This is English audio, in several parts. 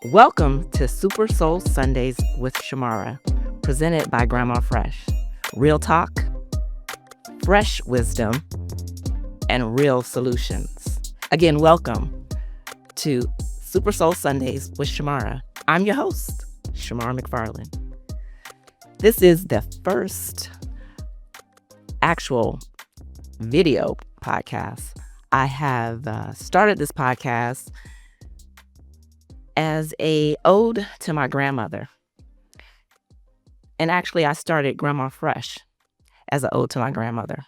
Welcome to Super Soul Sundays with Shamara, presented by Grandma Fresh. Real talk, fresh wisdom, and real solutions. Again, welcome to Super Soul Sundays with Shamara. I'm your host, Shamara McFarland. This is the first actual video podcast. I have started this podcast as a ode to my grandmother. And actually, I started Grandma Fresh as an ode to my grandmother.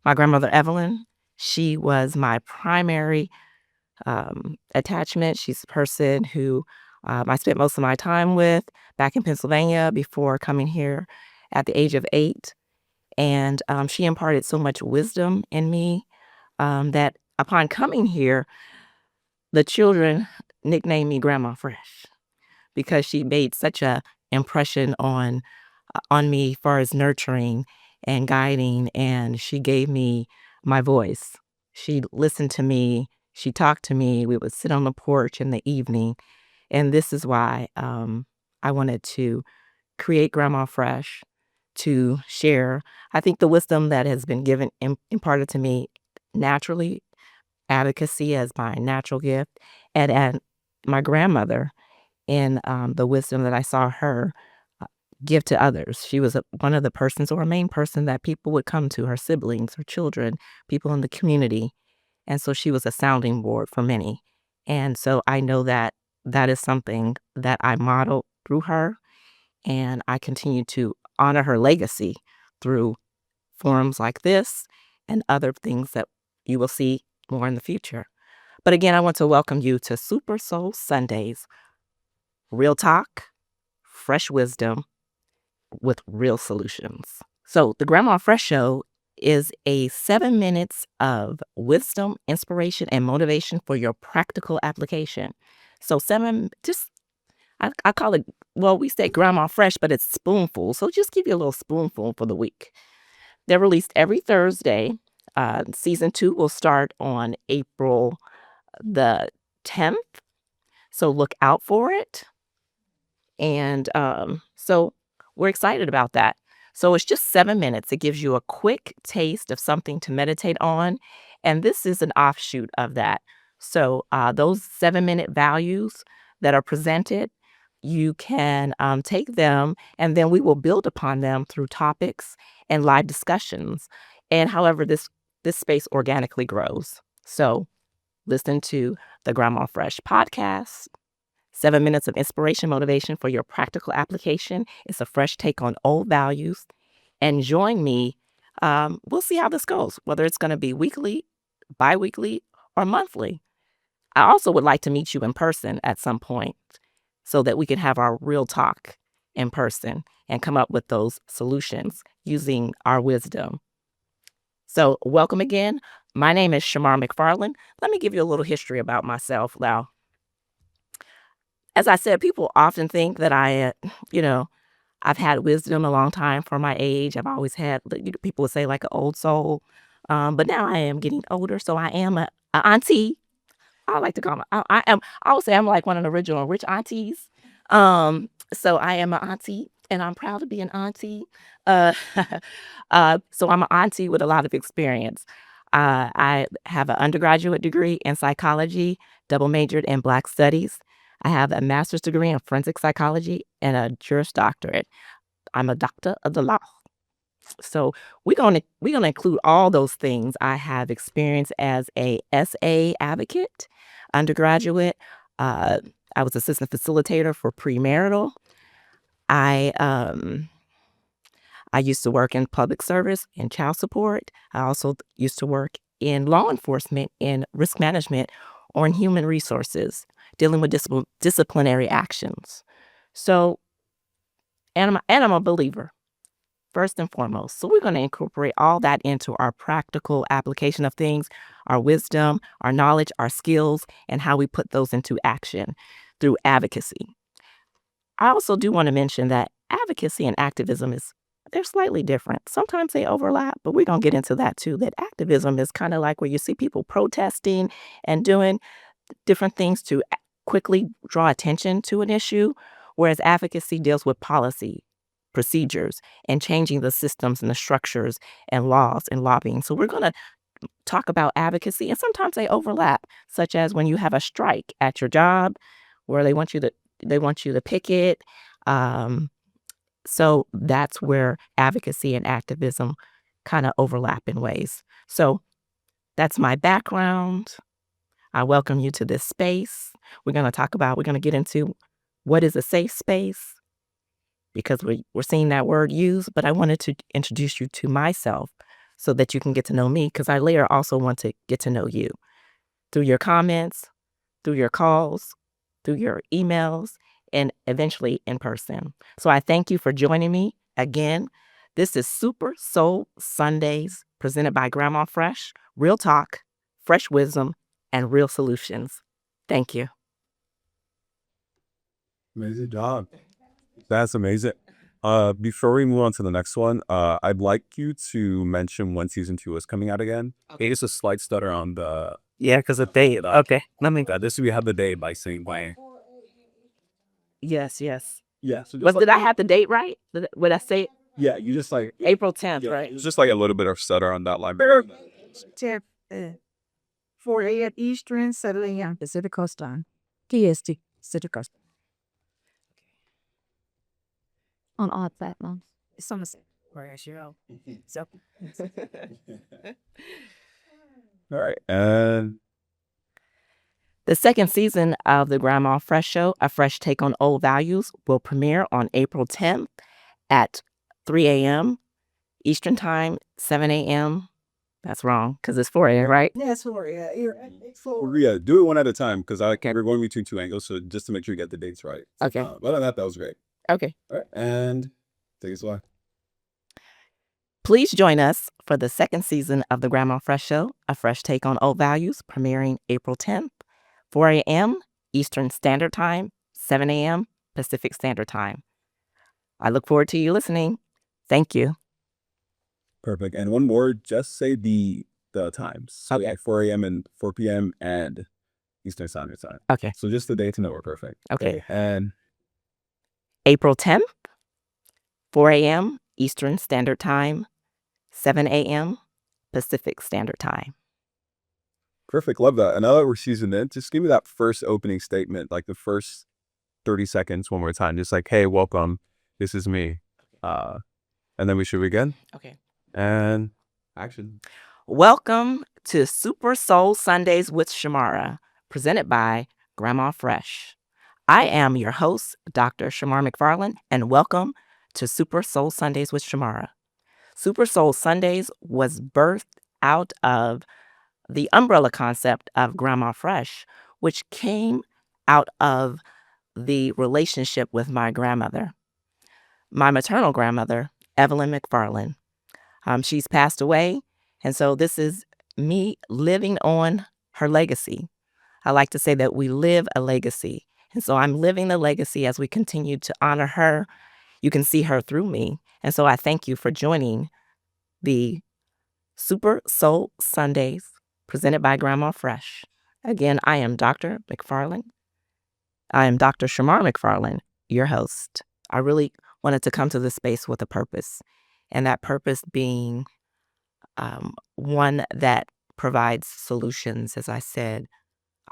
My grandmother, Evelyn, she was my primary attachment. She's a person who I spent most of my time with back in Pennsylvania before coming here at the age of 8. And she imparted so much wisdom in me that upon coming here, the children nicknamed me Grandma Fresh because she made such a impression on me as far as nurturing and guiding, and she gave me my voice. She listened to me. She talked to me. We would sit on the porch in the evening, and this is why I wanted to create Grandma Fresh to share, I think, the wisdom that has been given imparted to me naturally, advocacy as my natural gift, and my grandmother in the wisdom that I saw her give to others. She was one of the persons or a main person that people would come to, her siblings, her children, people in the community. And so she was a sounding board for many. And so I know that that is something that I modeled through her, and I continue to honor her legacy through forums like this and other things that you will see more in the future. But again, I want to welcome you to Super Soul Sundays. Real talk, fresh wisdom with real solutions. So the Grandma Fresh Show is a 7 minutes of wisdom, inspiration, and motivation for your practical application. So I call it, well, we say Grandma Fresh, but it's spoonful. So just give you a little spoonful for the week. They're released every Thursday. Season 2 will start on April the 10th. So look out for it. And so we're excited about that. So it's just 7 minutes. It gives you a quick taste of something to meditate on. And this is an offshoot of that. So those 7-minute values that are presented, you can take them, and then we will build upon them through topics and live discussions. And however, this space organically grows. So listen to the Grandma Fresh podcast. 7 minutes of inspiration, motivation for your practical application. It's a fresh take on old values. And join me. We'll see how this goes, whether it's going to be weekly, bi-weekly, or monthly. I also would like to meet you in person at some point so that we can have our real talk in person and come up with those solutions using our wisdom. So welcome again. My name is Shamara McFarland. Let me give you a little history about myself now. As I said, people often think that I've had wisdom a long time for my age. I've always had, people would say, like an old soul. But now I am getting older, so I am a auntie. I like to call I would say I'm like one of the original rich aunties. So I am an auntie, and I'm proud to be an auntie. So I'm an auntie with a lot of experience. I have an undergraduate degree in psychology, double majored in Black studies. I have a master's degree in forensic psychology and a Juris Doctorate. I'm a doctor of the law. So we're gonna include all those things. I have experience as a SA advocate, undergraduate. I was assistant facilitator for premarital. I used to work in public service and child support. I also used to work in law enforcement, in risk management, or in human resources, dealing with disciplinary actions. So, and I'm a believer, first and foremost. So we're going to incorporate all that into our practical application of things, our wisdom, our knowledge, our skills, and how we put those into action through advocacy. I also do want to mention that advocacy and activism they're slightly different. Sometimes they overlap, but we're going to get into that too. That activism is kind of like where you see people protesting and doing different things to quickly draw attention to an issue, whereas advocacy deals with policy, procedures, and changing the systems and the structures and laws and lobbying. So we're going to talk about advocacy, and sometimes they overlap, such as when you have a strike at your job where they want you to picket. Um, so that's where advocacy and activism kind of overlap in ways. So that's my background. I welcome you to this space. We're going to get into what is a safe space, because we're seeing that word used, but I wanted to introduce you to myself so that you can get to know me, because I later also want to get to know you through your comments, through your calls, through your emails, and eventually in person. So I thank you for joining me again. This is Super Soul Sundays presented by Grandma Fresh, real talk, fresh wisdom, and real solutions. Thank you. Amazing job. That's amazing. Before we move on to the next one, I'd like you to mention when season 2 is coming out again. Okay. It's a slight stutter on the. Yeah, because of date. Okay, let me. This we have the day by saying why. Yes. Yeah. So Did I have the date right? Would I say Yeah, you just like April 10th, right? It's just like a little bit of stutter on that line. 4 a.m. Eastern, 7 a.m. Pacific Coast Time. PST, Pacific Coast. On all platforms. It's on the same. So, All right, and The second season of the Grandma Fresh Show, A Fresh Take on Old Values, will premiere on April 10th at 3 a.m. Eastern Time, 7 a.m. That's wrong, because it's 4 a.m., right? that's 4 a.m. yeah, do it one at a time because I can't. We're going between two angles, so just to make sure you get the dates right. Okay. But other than that was great. Okay. All right, and take us away. Please join us for the second season of the Grandma Fresh Show, A Fresh Take on Old Values, premiering April 10th, 4 a.m. Eastern Standard Time, 7 a.m. Pacific Standard Time. I look forward to you listening. Thank you. Perfect. And one more, just say the times. So Okay. yeah, 4 a.m. and 4 p.m. and Eastern Standard Time. Okay. So just the dates and we're perfect. Okay. And April 10th, 4 a.m. Eastern Standard Time, 7 a.m. Pacific Standard Time. perfect. Love that. And now that we're seasoned in, just give me that first opening statement, like the first 30 seconds one more time. Just like, hey, welcome. This is me. And then we should begin. Okay. And action. Welcome to Super Soul Sundays with Shamara, presented by Grandma Fresh. I am your host, Dr. Shamara McFarland, and welcome to Super Soul Sundays with Shamara. Super Soul Sundays was birthed out of the umbrella concept of Grandma Fresh, which came out of the relationship with my grandmother, my maternal grandmother, Evelyn McFarland. She's passed away, and so this is me living on her legacy. I like to say that we live a legacy, and so I'm living the legacy as we continue to honor her. You can see her through me, and so I thank you for joining the Super Soul Sundays presented by Grandma Fresh. Again, I am Dr. McFarland. I am Dr. Shamar McFarland, your host. I really wanted to come to this space with a purpose, and that purpose being one that provides solutions, as I said.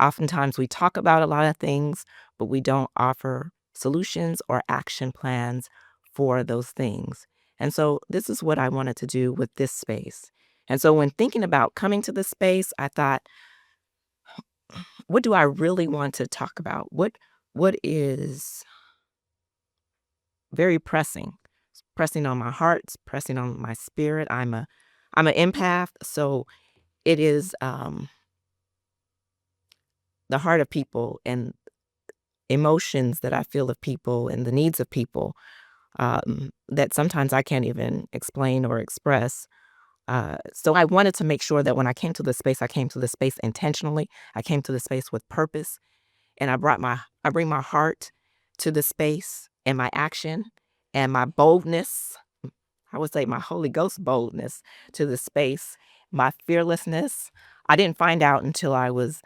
Oftentimes we talk about a lot of things, but we don't offer solutions or action plans for those things. And so this is what I wanted to do with this space. And so when thinking about coming to this space, I thought, what do I really want to talk about? What is very pressing on my heart, pressing on my spirit. I'm an empath, so it is the heart of people and emotions that I feel of people and the needs of people that sometimes I can't even explain or express. So I wanted to make sure that when I came to this space, I came to this space intentionally. I came to the space with purpose, and I bring my heart to the space and my action and my boldness. I would say my Holy Ghost boldness to the space, my fearlessness. I didn't find out until I was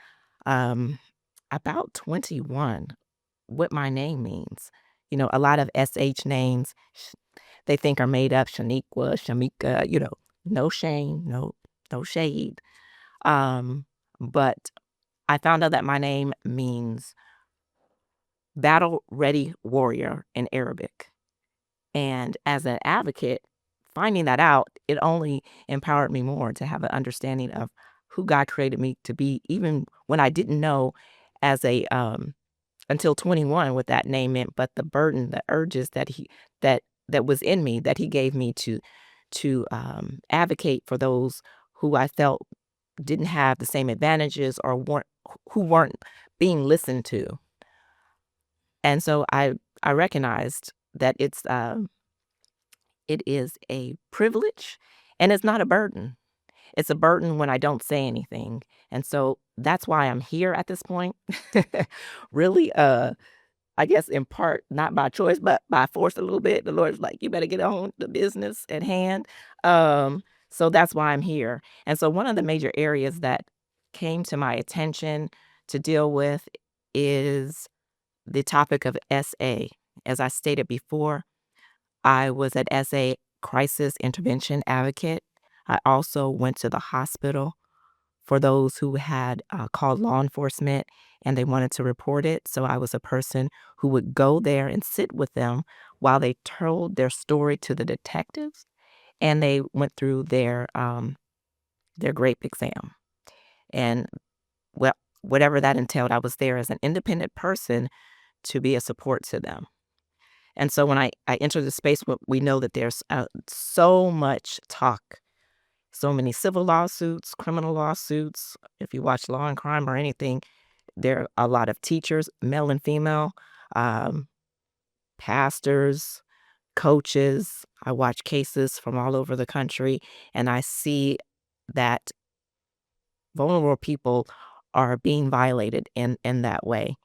about 21 what my name means. You know, a lot of SH names they think are made up, Shaniqua, Shamika, you know, no shame, no shade. But I found out that my name means battle ready warrior in Arabic. And as an advocate, finding that out, it only empowered me more to have an understanding of who God created me to be, even when I didn't know as a until 21 what that name meant, but the burden, the urges that that was in me that he gave me to advocate for those who I felt didn't have the same advantages or weren't being listened to. And so I recognized that it is a privilege and it's not a burden. It's a burden when I don't say anything. And so that's why I'm here at this point. Really, I guess in part, not by choice, but by force a little bit. The Lord's like, you better get on the business at hand. So that's why I'm here. And so one of the major areas that came to my attention to deal with is the topic of SA. As I stated before, I was at SA crisis intervention advocate. I also went to the hospital for those who had called law enforcement and they wanted to report it. So I was a person who would go there and sit with them while they told their story to the detectives and they went through their grape exam. And well, whatever that entailed, I was there as an independent person to be a support to them. And so when I enter the space, we know that there's so much talk, so many civil lawsuits, criminal lawsuits. If you watch Law and Crime or anything, there are a lot of teachers, male and female, um, pastors, coaches. I watch cases from all over the country, and I see that vulnerable people are being violated in that way,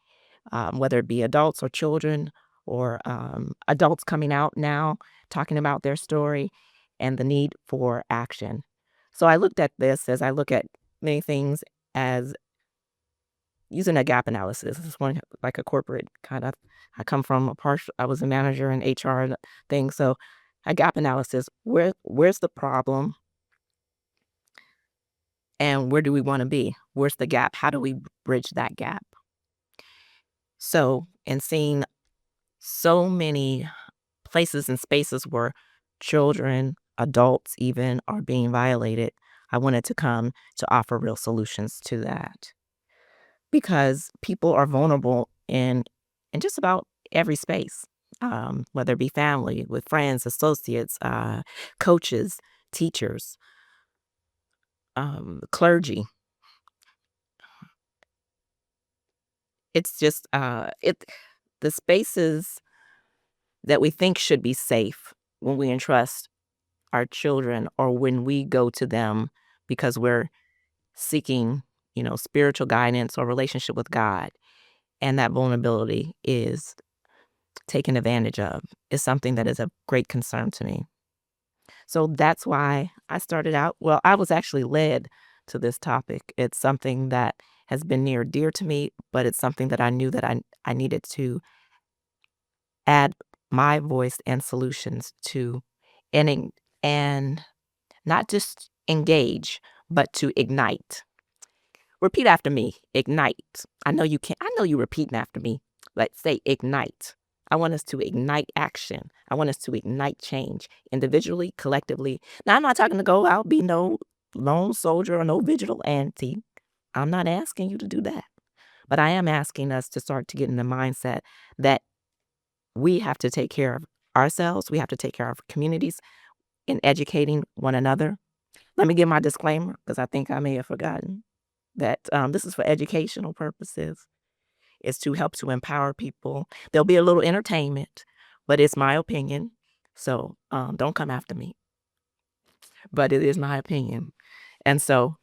whether it be adults or children or adults coming out now talking about their story and the need for action. So I looked at this as I look at many things as using a gap analysis. This is one like a corporate kind of. I come from I was a manager in HR and things. So a gap analysis. Where's the problem and where do we want to be? Where's the gap? How do we bridge that gap? So in seeing so many places and spaces where children, adults even, are being violated, I wanted to come to offer real solutions to that. Because people are vulnerable in just about every space, whether it be family, with friends, associates, coaches, teachers, clergy. It's just the spaces that we think should be safe when we entrust our children or when we go to them because we're seeking, spiritual guidance or relationship with God. And that vulnerability is taken advantage of is something that is a great concern to me. So that's why I started out. Well, I was actually led to this topic. It's something that has been near dear to me, but it's something that I knew that I needed to add my voice and solutions to and not just engage, but to ignite. Repeat after me. Ignite. I know you can. I know you repeating after me. Let's say ignite. I want us to ignite action. I want us to ignite change individually, collectively. Now, I'm not talking to go out, be no lone soldier or no vigilante. I'm not asking you to do that. But I am asking us to start to get in the mindset that we have to take care of ourselves. We have to take care of communities in educating one another. Let me give my disclaimer because I think I may have forgotten that this is for educational purposes. It's to help to empower people. There'll be a little entertainment, but it's my opinion. So don't come after me. But it is my opinion. And so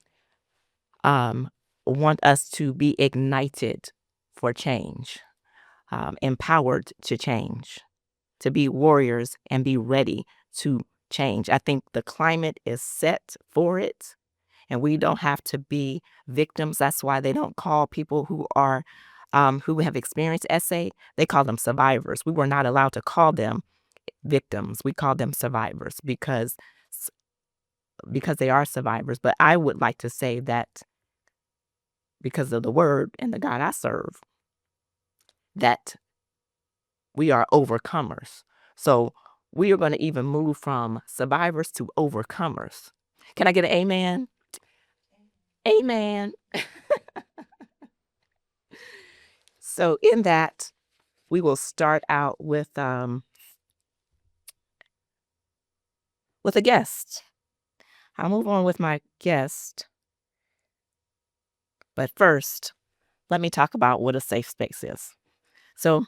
want us to be ignited for change, empowered to change, to be warriors and be ready to change. I think the climate is set for it. and we don't have to be victims. That's why they don't call people who have experienced SA, they call them survivors. We were not allowed to call them victims. We call them survivors because they are survivors. But I would like to say that because of the word and the God I serve, that we are overcomers. So we are going to even move from survivors to overcomers. Can I get an amen? Amen. So in that, we will start out with a guest. I'll move on with my guest. But first, let me talk about what a safe space is. So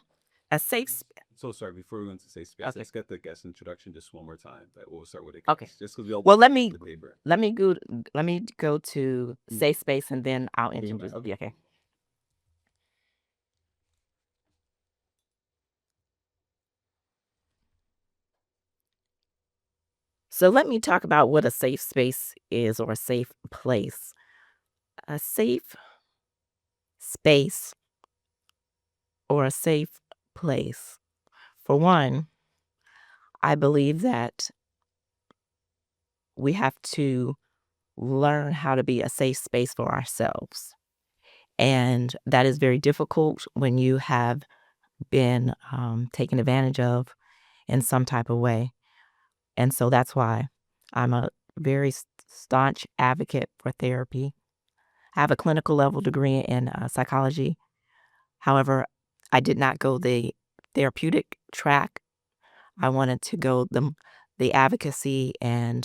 a safe So sorry, before we go into safe space, Okay. let's get the guest introduction just one more time. But we'll start with it. Okay. Just because we'll Well, let me labor. go to safe space and then I'll introduce. Okay. Okay. So let me talk about what a safe space is, or a safe place. A safe space or a safe place. For one, I believe that we have to learn how to be a safe space for ourselves. And that is very difficult when you have been taken advantage of in some type of way. And so that's why I'm a very staunch advocate for therapy. I have a clinical level degree in psychology. However, I did not go the therapeutic track. I wanted to go the advocacy and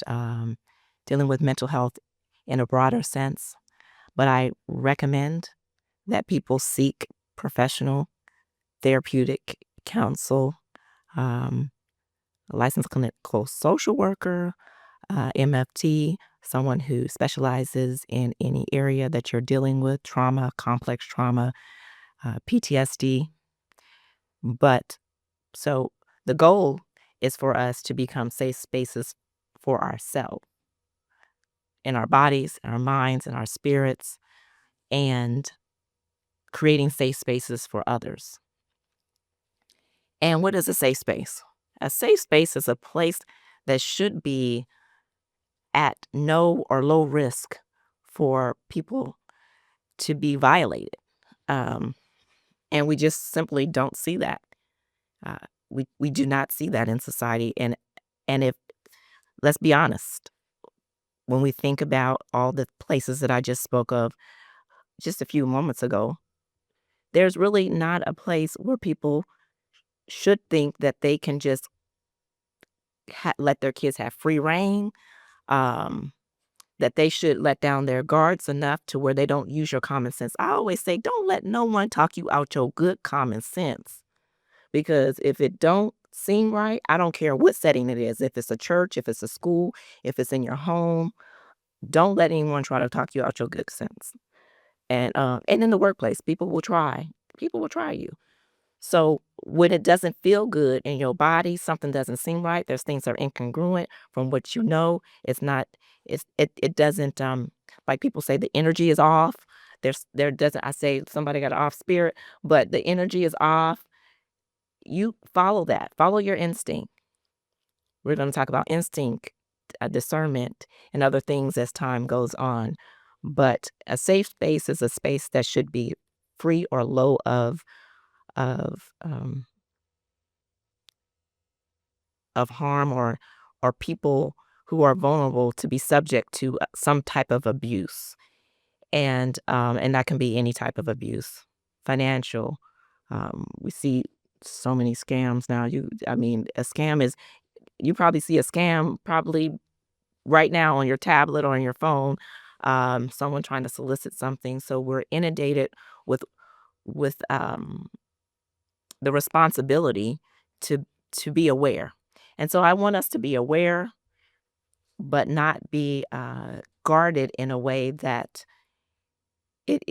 dealing with mental health in a broader sense. But I recommend that people seek professional therapeutic counsel, a licensed clinical social worker, MFT, someone who specializes in any area that you're dealing with, trauma, complex trauma, PTSD. But so the goal is for us to become safe spaces for ourselves, in our bodies, in our minds, in our spirits, and creating safe spaces for others. And what is a safe space? A safe space is a place that should be at no or low risk for people to be violated. And we just simply don't see that. We do not see that in society. And if, let's be honest, when we think about all the places that I just spoke of just a few moments ago, there's really not a place where people should think that they can just let their kids have free reign, that they should let down their guards enough to where they don't use your common sense. I always say, don't let no one talk you out your good common sense, because if it don't seem right, I don't care what setting it is. If it's a church, if it's a school, if it's in your home, don't let anyone try to talk you out your good sense. And in the workplace, people will try. People will try you. So when it doesn't feel good in your body, something doesn't seem right, there's things that are incongruent from what you know. It's not, it doesn't, like people say, the energy is off. There doesn't, I say somebody got an off spirit, but the energy is off. You follow that, follow your instinct. We're going to talk about instinct, discernment, and other things as time goes on. But a safe space is a space that should be free or low of harm, or people who are vulnerable to be subject to some type of abuse. And that can be any type of abuse, financial. We see so many scams now. A scam is, you probably see a scam probably right now on your tablet or on your phone, someone trying to solicit something. So we're inundated with the responsibility to be aware. And so I want us to be aware, but not be guarded in a way that it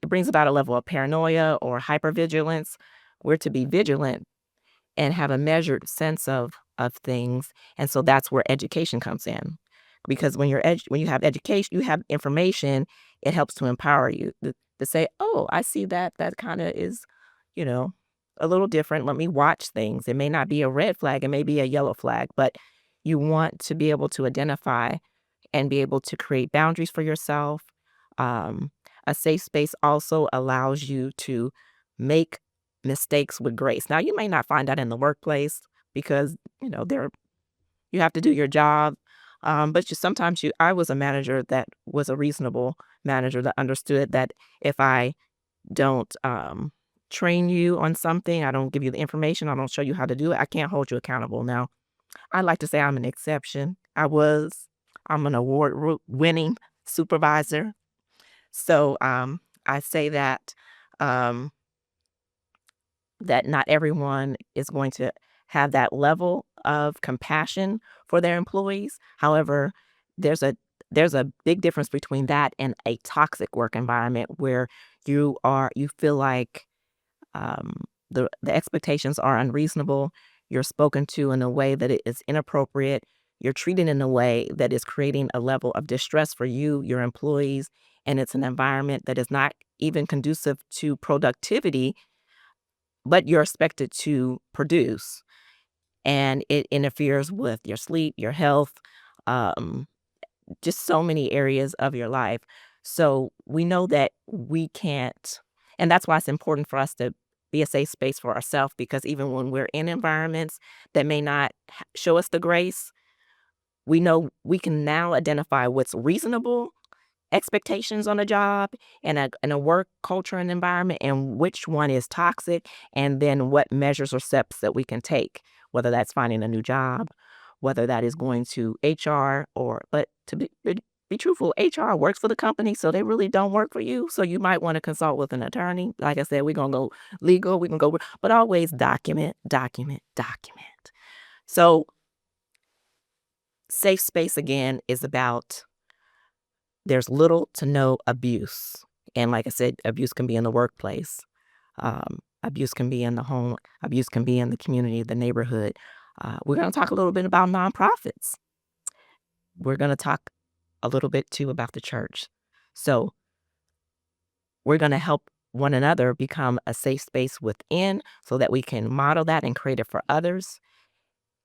brings about a level of paranoia or hypervigilance. We're to be vigilant and have a measured sense of things. And so that's where education comes in. because when when you have education, you have information, it helps to empower you to say, oh, I see that kind of is, you know, a little different. Let me watch things. It may not be a red flag, it may be a yellow flag, but you want to be able to identify and be able to create boundaries for yourself. Um, a safe space also allows you to make mistakes with grace. Now, you may not find that in the workplace because, you have to do your job. But I was a manager that was a reasonable manager that understood that if I don't train you on something, I don't give you the information, I don't show you how to do it, I can't hold you accountable. Now, I like to say I'm an exception. I'm an award-winning supervisor. So I say um, that not everyone is going to have that level of compassion for their employees. However, there's a there's a big difference between that and a toxic work environment where you feel like the expectations are unreasonable. You're spoken to in a way that it is inappropriate. You're treated in a way that is creating a level of distress for you, your employees, and it's an environment that is not even conducive to productivity, but you're expected to produce. And it interferes with your sleep, your health, um, just so many areas of your life. So we know that we can't, and that's why it's important for us to be a safe space for ourselves, because even when we're in environments that may not show us the grace, we know we can now identify what's reasonable expectations on a job and a work culture and environment, and which one is toxic, and then what measures or steps that we can take, whether that's finding a new job, whether that is going to HR, but to be truthful, HR works for the company, so they really don't work for you. So you might want to consult with an attorney. Like I said, we're gonna go legal, we can go, but always document, document, document. So safe space again is about there's little to no abuse. And like I said, abuse can be in the workplace. Abuse can be in the home. Abuse can be in the community, the neighborhood. We're going to talk a little bit about nonprofits. We're going to talk a little bit too about the church. So we're going to help one another become a safe space within so that we can model that and create it for others.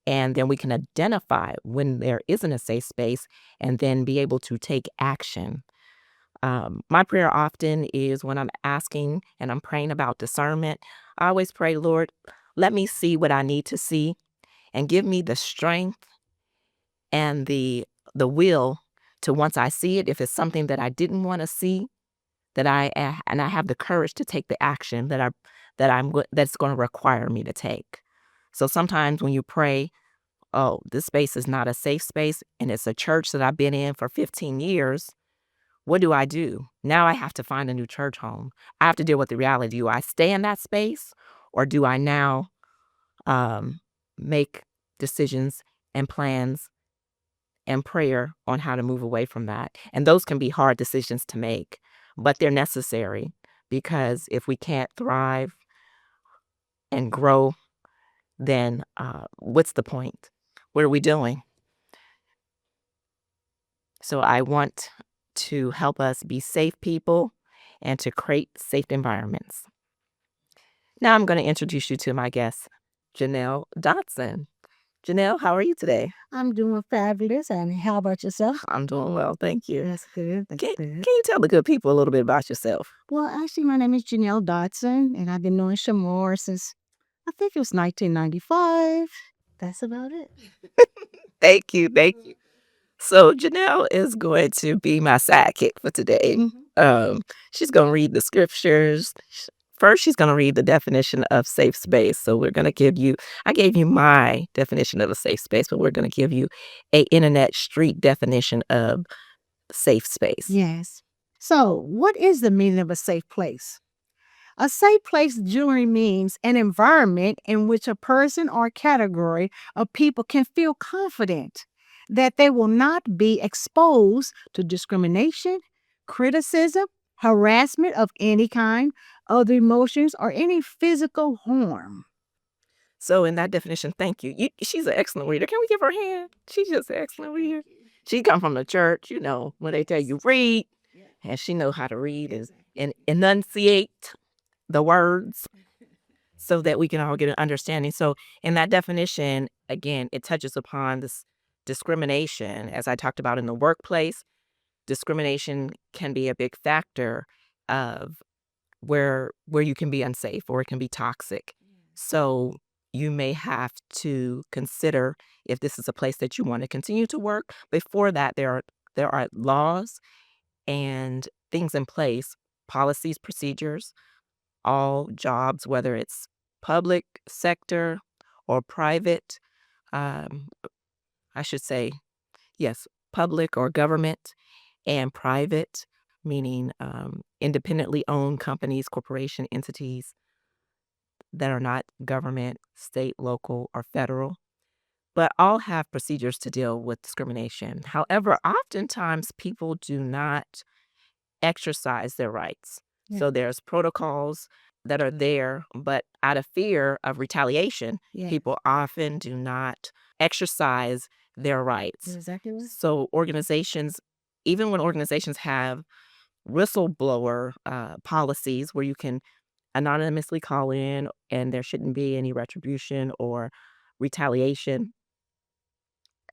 And then we can identify when there isn't a safe space and then be able to take action. My prayer often is when I'm asking and I'm praying about discernment, I always pray, Lord, let me see what I need to see and give me the strength and the will to, once I see it, if it's something that I didn't want to see, that I have the courage to take the action that's going to require me to take. So sometimes when you pray, oh, this space is not a safe space and it's a church that I've been in for 15 years, what do? Now I have to find a new church home. I have to deal with the reality. Do I stay in that space, or do I now make decisions and plans and prayer on how to move away from that? And those can be hard decisions to make, but they're necessary, because if we can't thrive and grow, then what's the point? What are we doing? So I want to help us be safe people and to create safe environments. Now I'm going to introduce you to my guest, Janelle Dotson. Janelle, how are you today? I'm doing fabulous. And how about yourself? I'm doing well, thank you. That's good. That's Can good. you tell the good people a little bit about yourself? Well, actually, my name is Janelle Dotson, and I've been knowing Shamara since I think it was 1995. That's about it. Thank you. So Janelle is going to be my sidekick for today. She's going to read the scriptures. First, she's going to read the definition of safe space. So we're going to I gave you my definition of a safe space, but we're going to give you a internet street definition of safe space. Yes. So, what is the meaning of a safe place? A safe place generally means an environment in which a person or category of people can feel confident that they will not be exposed to discrimination, criticism, harassment of any kind, other emotions, or any physical harm. So in that definition, thank you. She's an excellent reader. Can we give her a hand? She's just an excellent reader. She come from the church, when they tell you read, and she know how to read and enunciate the words so that we can all get an understanding. So in that definition, again, it touches upon this discrimination. As I talked about in the workplace, discrimination can be a big factor of where you can be unsafe or it can be toxic. So you may have to consider if this is a place that you want to continue to work. Before that, there are laws and things in place, policies, procedures, all jobs, whether it's public sector or private, um, I should say, yes, public or government and private, meaning independently owned companies, corporation entities that are not government, state, local, or federal, but all have procedures to deal with discrimination. However, oftentimes people do not exercise their rights. Yeah. So there's protocols that are there, but out of fear of retaliation, Yeah. people often do not exercise their rights. Exactly right. So organizations, even when organizations have whistleblower policies where you can anonymously call in and there shouldn't be any retribution or retaliation,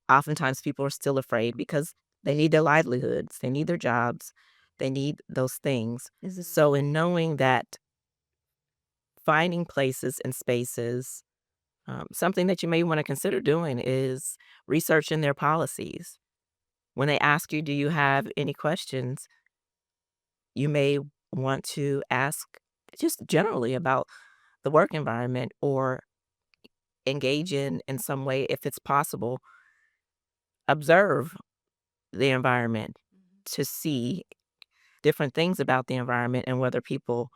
oftentimes people are still afraid because they need their livelihoods, they need their jobs, they need those things. So in knowing that, finding places and spaces, something that you may want to consider doing is researching their policies. When they ask you, do you have any questions, you may want to ask just generally about the work environment or engage in some way, if it's possible, observe the environment to see different things about the environment and whether people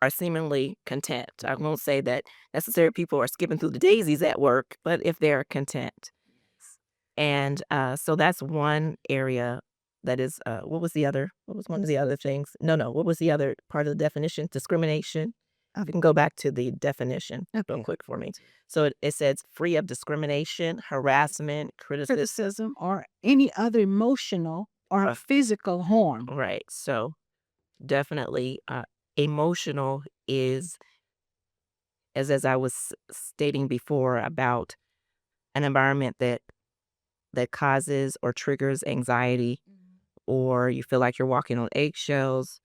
are seemingly content. I won't say that necessarily people are skipping through the daisies at work, but if they're content. And so that's one area that is, what was the other? What was one of the other things? No. What was the other part of the definition? Discrimination. You can go back to the definition real quick for me. So it says free of discrimination, harassment, Criticism or any other emotional or physical harm. Right. So definitely emotional is, as I was stating before, about an environment that causes or triggers anxiety, or you feel like you're walking on eggshells,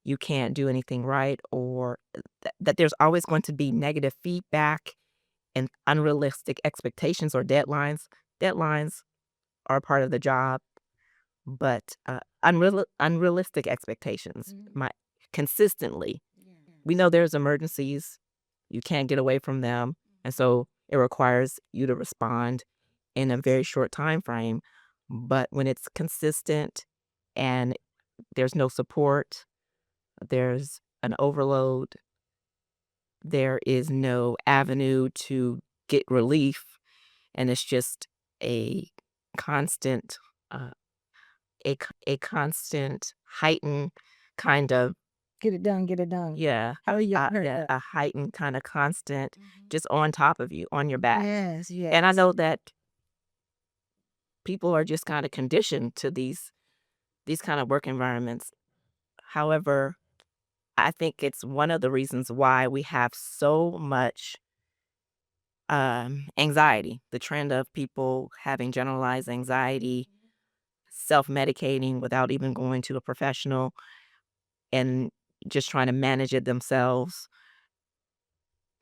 you can't do anything right, or that there's always going to be negative feedback and unrealistic expectations or deadlines. Deadlines are part of the job, but unrealistic expectations might consistently. We know there's emergencies. You can't get away from them. And so it requires you to respond in a very short time frame. But when it's consistent and there's no support, there's an overload, there is no avenue to get relief, and it's just a constant, uh, a constant heightened kind of, Get it done, get it done. yeah, How do you heard yeah, that? a heightened kind of constant, just on top of you, on your back. Yes, yes. And I know that people are just kind of conditioned to these kind of work environments. However, I think it's one of the reasons why we have so much anxiety. The trend of people having generalized anxiety, self-medicating without even going to a professional, and just trying to manage it themselves.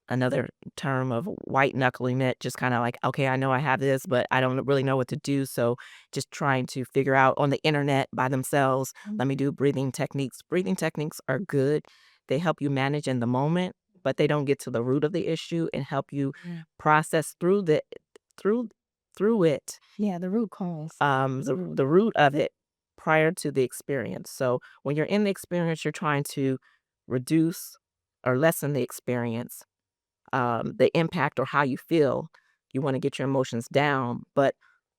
Another term of white knuckling it, just kind of like, okay, I know I have this, but I don't really know what to do. So just trying to figure out on the internet by themselves. Let me do breathing techniques. Breathing techniques are good. They help you manage in the moment, but they don't get to the root of the issue and help you process through through it. Yeah, the root cause. The root of it prior to the experience. So when you're in the experience, you're trying to reduce or lessen the experience, the impact or how you feel. You want to get your emotions down. But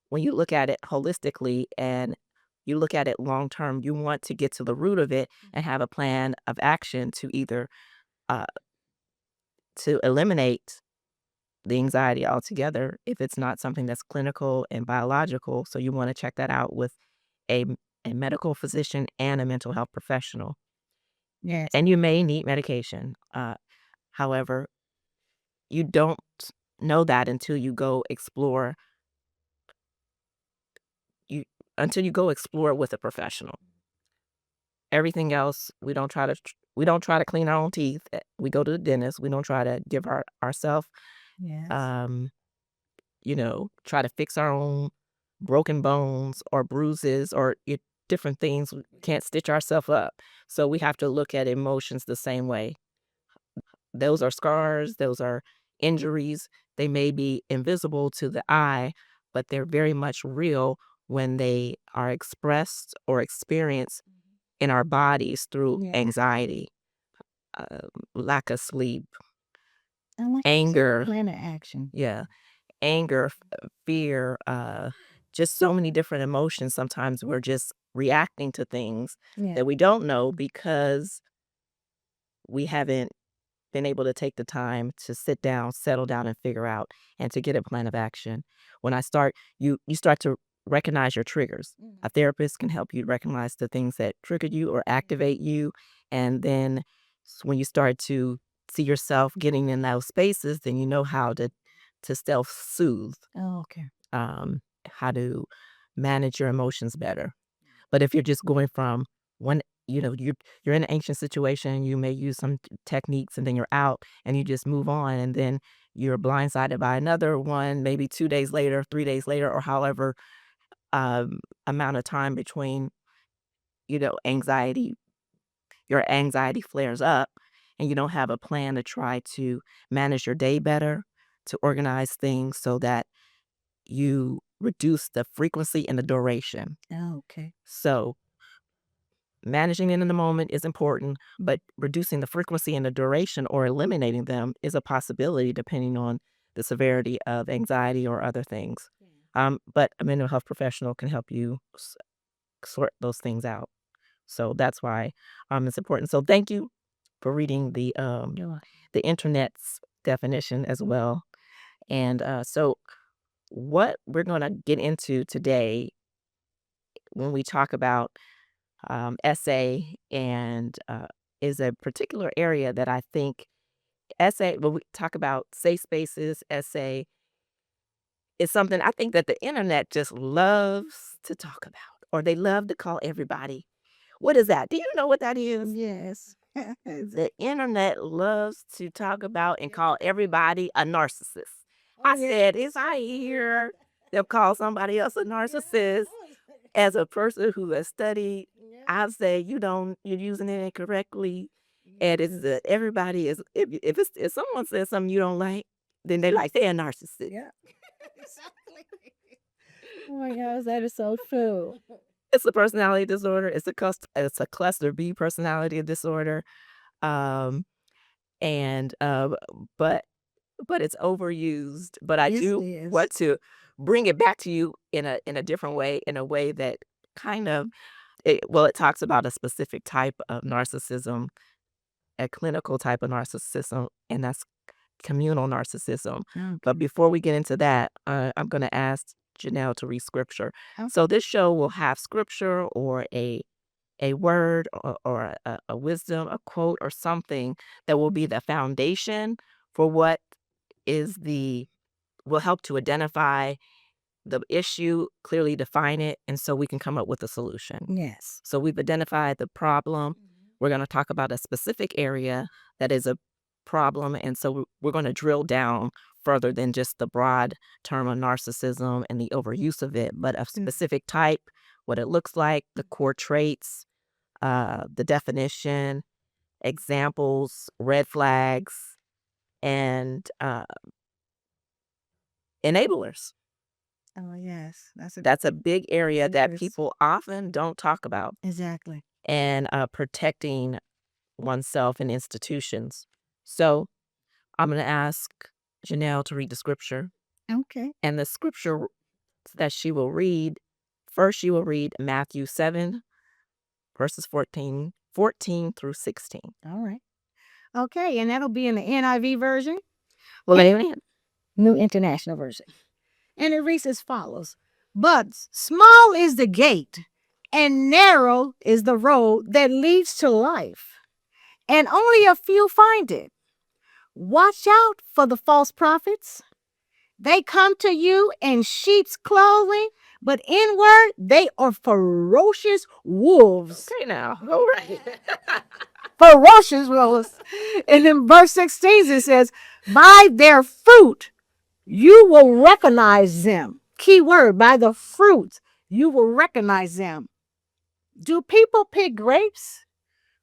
when you look at it holistically and you look at it long term, you want to get to the root of it and have a plan of action to either to eliminate the anxiety altogether if it's not something that's clinical and biological. So you want to check that out with a, a medical physician and a mental health professional. Yes. And you may need medication. However, you don't know that until you go explore until you go explore with a professional. Everything else, we don't try to clean our own teeth. We go to the dentist. We don't try to give ourselves, Yes. try to fix our own broken bones or bruises or different things. We can't stitch ourselves up. So we have to look at emotions the same way. Those are scars. Those are injuries. They may be invisible to the eye, but they're very much real when they are expressed or experienced in our bodies through Yeah. anxiety, lack of sleep, I like anger. plan of action. Yeah, anger, fear, just so many different emotions. Sometimes we're just reacting to things Yeah. that we don't know because we haven't been able to take the time to sit down, settle down, and figure out and to get a plan of action. When you start to recognize your triggers. A therapist can help you recognize the things that trigger you or activate you. And then when you start to see yourself getting in those spaces, then you know how to self-soothe, Oh, okay. how to manage your emotions better. But if you're just going from one, you're in an anxious situation, you may use some techniques and then you're out and you just move on and then you're blindsided by another one, maybe 2 days later, 3 days later, or however amount of time between, anxiety, your anxiety flares up and you don't have a plan to try to manage your day better, to organize things so that you reduce the frequency and the duration. Oh, okay. So managing it in the moment is important, but reducing the frequency and the duration or eliminating them is a possibility depending on the severity of anxiety or other things. But a mental health professional can help you sort those things out. So that's why it's important. So thank you for reading You're welcome. the internet's definition as well. And so what we're going to get into today when we talk about essay and is a particular area that I think when we talk about safe spaces, essay is something I think that the internet just loves to talk about, or they love to call everybody. What is that? Do you know what that is? Yes. The internet loves to talk about and call everybody a narcissist. I said, if I hear them call somebody else a narcissist, as a person who has studied, I'd say you're using it incorrectly. And it's that everybody is if someone says something you don't like, then they're a narcissist. Yeah. Exactly. Oh my gosh, that is so true. It's a personality disorder. It's a cluster B personality disorder. Um and but it's overused. But I Yes, do it is. want to bring it back to you in a different way, in a way that kind of it talks about a specific type of narcissism, a clinical type of narcissism, and that's communal narcissism. Okay. But before we get into that, I'm going to ask Janelle to read scripture. Okay. So this show will have scripture or a word or a wisdom, a quote or something that will be the foundation for what will help to identify the issue, clearly define it, and so we can come up with a solution. Yes. So we've identified the problem. We're going to talk about a specific area that is a problem. And so we're going to drill down further than just the broad term of narcissism and the overuse of it, but a specific type, what it looks like, the core traits, the definition, examples, red flags, and enablers. Oh yes, That's a big area that Yes. people often don't talk about. Exactly. And protecting oneself and institutions. So I'm going to ask Janelle to read the scripture. Okay. And the scripture that she will read, first she will read Matthew 7, verses 14 through 16. All right. Okay, and that'll be in the NIV version. Well, amen. New International Version. And it reads as follows. But small is the gate, and narrow is the road that leads to life, and only a few find it. Watch out for the false prophets. They come to you in sheep's clothing, but inward they are ferocious wolves. Okay, now. All right. Ferocious wolves. And in verse 16 it says, by their fruit you will recognize them. Key word, by the fruit you will recognize them. Do people pick grapes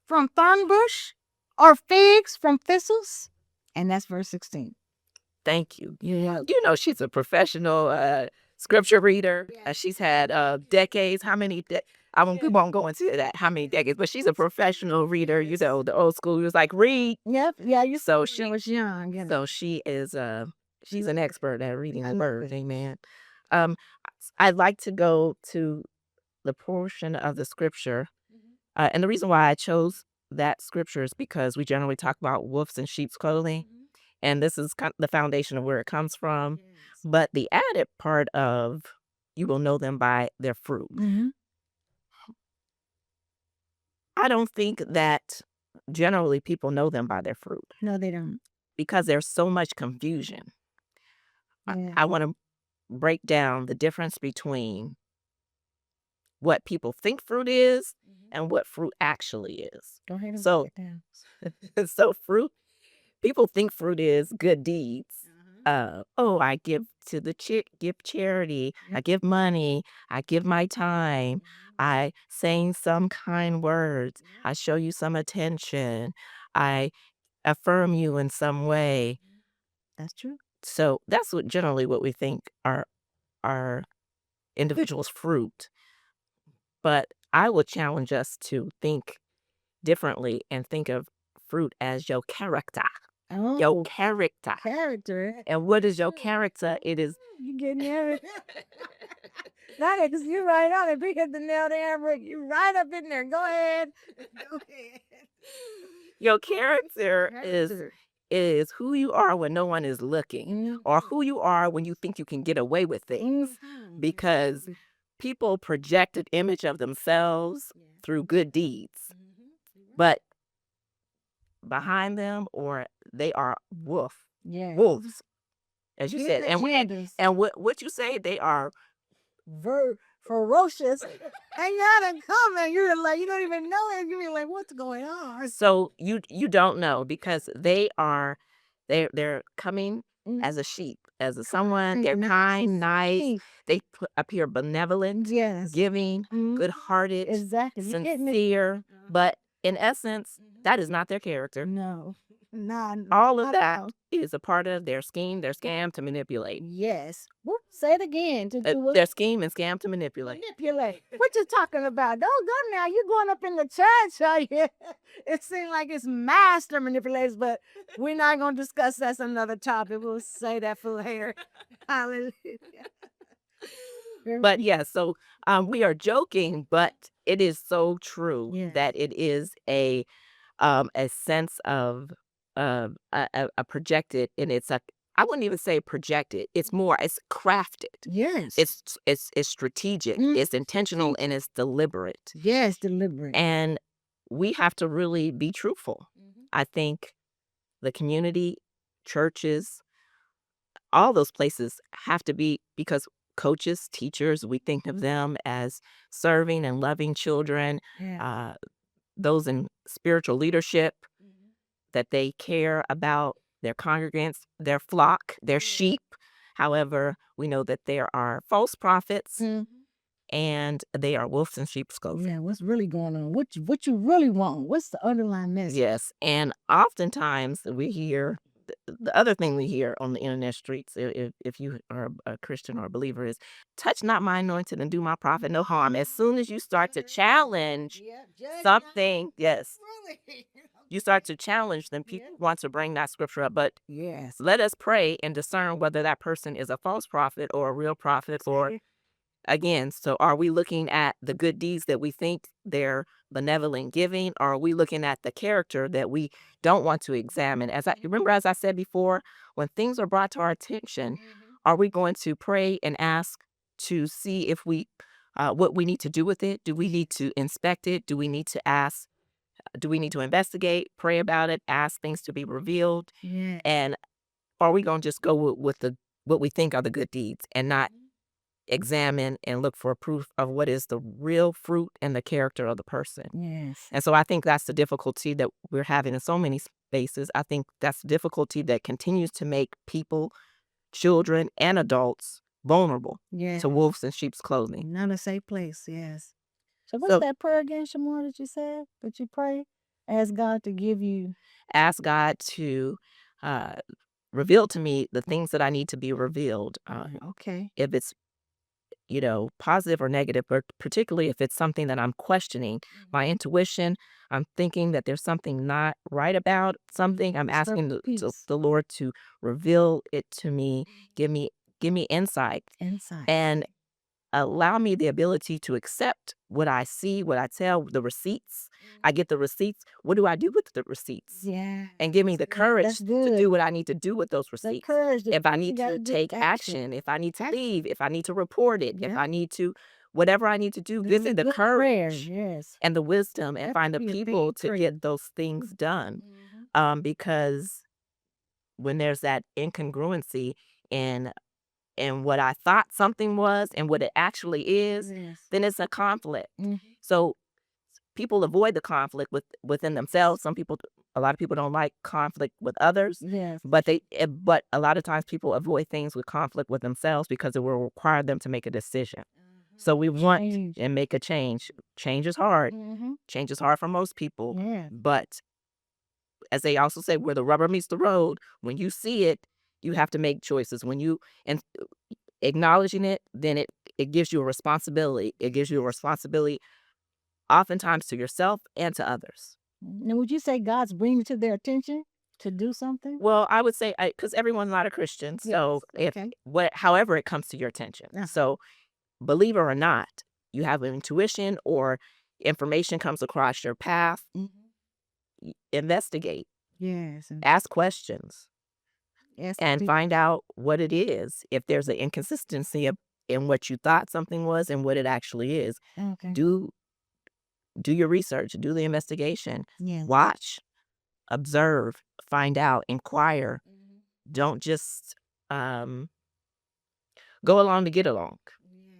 from thorn bush or figs from thistles? And that's verse 16. Thank you. Yeah. You know, she's a professional scripture reader. She's had decades. How many? I won't go into that. How many decades? But she's a professional reader. You know, the old school was like read. Yep. Yeah. You So she was young. You know. So she is. She's an expert at reading the word. Amen. I'd like to go to the portion of the scripture, and the reason why I chose that scripture is because we generally talk about wolves in sheep's clothing. And this is kind of the foundation of where it comes from. Yes. But the added part of you will know them by their fruit. Mm-hmm. I don't think that generally people know them by their fruit No, they don't. because there's so much confusion. Yeah. I want to break down the difference between what people think fruit is and what fruit actually is. Go ahead and So- break it down. So fruit, people think fruit is good deeds. I give to the give charity. I give money. I give my time. I say some kind words. I show you some attention. I affirm you in some way. That's true. So that's generally what we think are individuals' fruit. But I would challenge us to think differently and think of fruit as your character. Oh, Your character. character. And what is your character? It is You getting there? Not because you're right on it. We hit the nail there. You're right up in there. Go ahead. Go ahead. your character is who you are when no one is looking, or who you are when you think you can get away with things, because people project an image of themselves through good deeds, but behind them, or they are wolves, as you said. And what you say, they are ferocious. And y'all done come and you're like, you don't even know it. You're like, what's going on? So you don't know, because they're coming as a sheep, as someone. They're kind, nice. They appear benevolent, Yes. giving, Mhm. good-hearted, Exactly. You getting it? sincere. But in essence, that is not their character. No. Not All of not that all. is a part of their scheme, their scam to manipulate. Yes. Whoop, say it again. To do Their scheme and scam to manipulate. manipulate. What you talking about? Don't go now. You going up in the church, are you? It seems like it's master manipulators, but we're not going to discuss that's another topic. We'll say that for later. Hallelujah. But yeah, so we are joking, but it is so true Yes. that it is a sense of a projected, and it's I wouldn't even say projected. It's crafted. Yes. It's strategic. It's intentional, and it's deliberate. Yes, deliberate. And we have to really be truthful. I think the community, churches, all those places have to be, because coaches, teachers, we think of them as serving and loving children, Yeah. those in spiritual leadership, that they care about their congregants, their flock, their sheep. However, we know that there are false prophets, and they are wolves in sheep's clothing. Yeah, what's really going on? What you really want? What's the underlying message? Yes, and oftentimes we hear the other thing we hear on the internet streets, if you are a Christian or a believer, is touch not my anointed and do my prophet no harm. As soon as you start to challenge something, yes, you start to challenge, then people want to bring that scripture up. But Yes. let us pray and discern whether that person is a false prophet or a real prophet, or again, so are we looking at the good deeds that we think they're benevolent giving, or are we looking at the character that we don't want to examine? As I remember, as I said before, when things are brought to our attention, are we going to pray and ask to see if we what we need to do with it? Do we need to inspect it? Do we need to ask? Do we need to investigate, pray about it, ask things to be revealed? Yeah. And are we going to just go with the what we think are the good deeds and not examine and look for proof of what is the real fruit and the character of the person? Yes. And so I think that's the difficulty that we're having in so many spaces. I think that's the difficulty that continues to make people, children, and adults vulnerable Yeah. to wolves in sheep's clothing. Not a safe place. Yes. So what's So that prayer again, Shamar, that you said that you pray? Ask God to give you. ask God to uh, reveal to me the things that I need to be revealed. Okay. If it's positive or negative, but particularly if it's something that I'm questioning, my intuition, I'm thinking that there's something not right about something. I'm asking the Lord to reveal it to me, give me insight, Insight. and allow me the ability to accept what I see, what I tell, the receipts. I get the receipts. What do I do with the receipts? Yeah. And give me the courage to do what I need to do with those The receipts. courage. If I need to take action, if I need to leave, if I need to report it, if I need to, whatever I need to do, give me the courage Yes. and the wisdom and That find the would be a people big to prayer. get those things done. Because when there's that incongruency in what I thought something was and what it actually is, Yes. then it's a conflict. Mhm. So people avoid the conflict within themselves. A lot of people don't like conflict with others, Yes. but a lot of times people avoid things with conflict with themselves because it will require them to make a decision. So we want Change. and make a change. Change is hard. Change is hard for most people, Yeah. but as they also say, where the rubber meets the road, when you see it, you have to make choices. When you and acknowledging it, then it gives you a responsibility. It gives you a responsibility oftentimes to yourself and to others. Now, would you say God's bringing it to their attention to do something? Well, I would say, because everyone's not a Christian, so Yes, if okay. however it comes to your attention. Uh-huh. So, believe it or not, you have an intuition or information comes across your path. Investigate, Yes. ask questions, Yes. and find out what it is. If there's an inconsistency in what you thought something was and what it actually is, Okay. do your research, do the investigation, Yes. watch, observe, find out, inquire. Don't just go along to get along.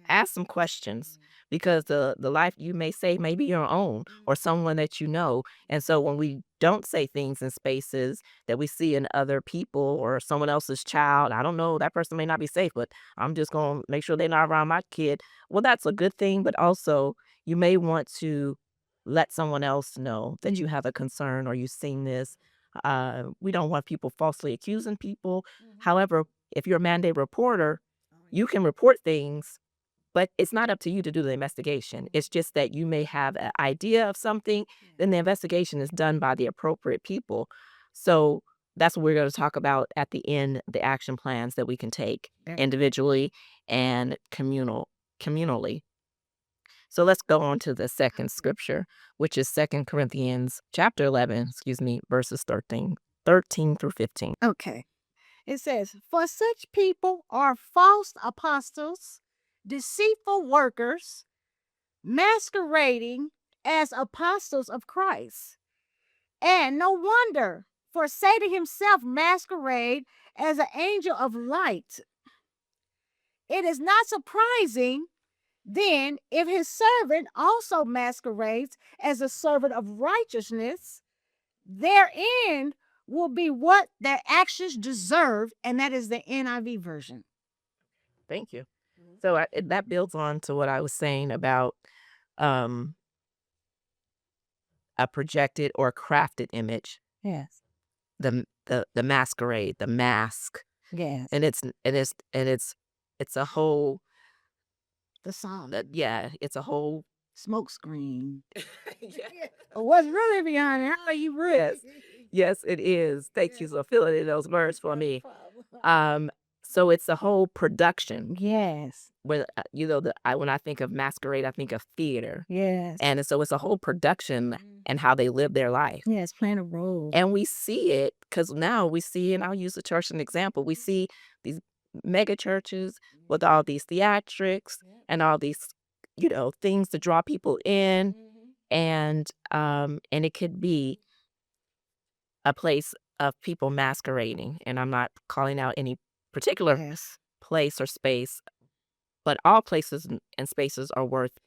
Ask some questions, because the life you may say may be your own or someone that you know. And so when we don't say things in spaces that we see in other people or someone else's child, I don't know, that person may not be safe, but I'm just going to make sure they're not around my kid. Well, that's a good thing, but also you may want to let someone else know that you have a concern or you've seen this. We don't want people falsely accusing people. However, if you're a mandate reporter, you can report things, but it's not up to you to do the investigation. It's just that you may have an idea of something, then the investigation is done by the appropriate people. So that's what we're going to talk about at the end, the action plans that we can take individually and communally. So let's go on to the second scripture, which is 2 Corinthians chapter 11, verses 13 through 15. Okay. It says, "For such people are false apostles, deceitful workers, masquerading as apostles of Christ. And no wonder, for Satan himself masquerade as an angel of light. It is not surprising then if his servant also masquerades as a servant of righteousness. Their end will be what their actions deserve," and that is the NIV version. Thank you. So that builds on to what I was saying about um, a projected or crafted image, Yes. the masquerade, the mask, Yes. and it's a whole The song. it's a whole Smoke screen. yeah. What's really behind it? How are you really? Yes, it is. Thank you for filling in those words for me. So it's a whole production. Yes. Where when I think of masquerade, I think of theater, Yes. and so it's a whole production and how they live their life. Yes, playing a role. And we see it because now we see, and I'll use the church as an example. We see these mega churches with all these theatrics and all these, things to draw people in, and it could be a place of people masquerading. And I'm not calling out any particular Yes. place or space, but all places and spaces are worth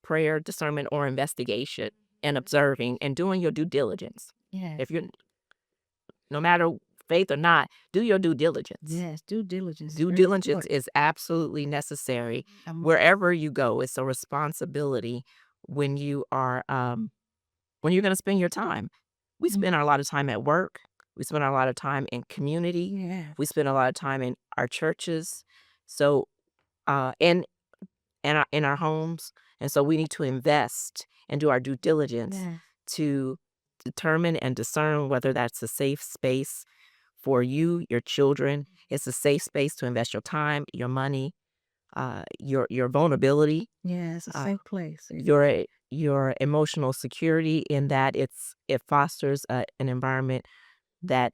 prayer, discernment, or investigation, and observing and doing your due diligence. Yes. If you're, no matter faith or not, do your due diligence. Yes, due diligence. Due Very diligence important. is absolutely necessary Um, wherever you go. It's a responsibility when you are when you're going to spend your time. We spend a lot of time at work. We spend a lot of time in community. Yeah. We spend a lot of time in our churches. So, in our homes, and so we need to invest and do our due diligence Yeah. to determine and discern whether that's a safe space for you, your children. It's a safe space to invest your time, your money, your vulnerability, Yes, a safe place. your emotional security, in that it fosters an environment that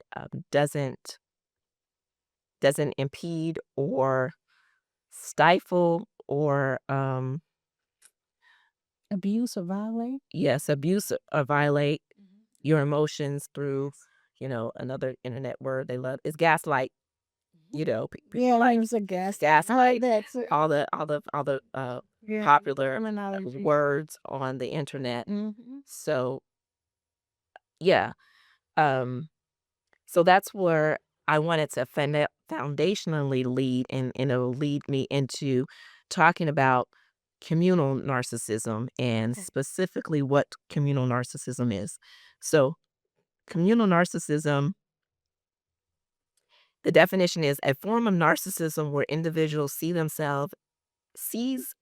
doesn't impede or stifle or Abuse or violate. abuse or violate your emotions through another internet word they love is gaslight. Yeah, like was a guest. I Gaslight, like that too. all the Yeah. popular Terminology. words on the internet. Mm-hmm. So yeah, so that's where I wanted to foundationally lead, and it'll lead me into talking about communal narcissism and Okay. specifically what communal narcissism is. So communal narcissism, the definition is a form of narcissism where individuals sees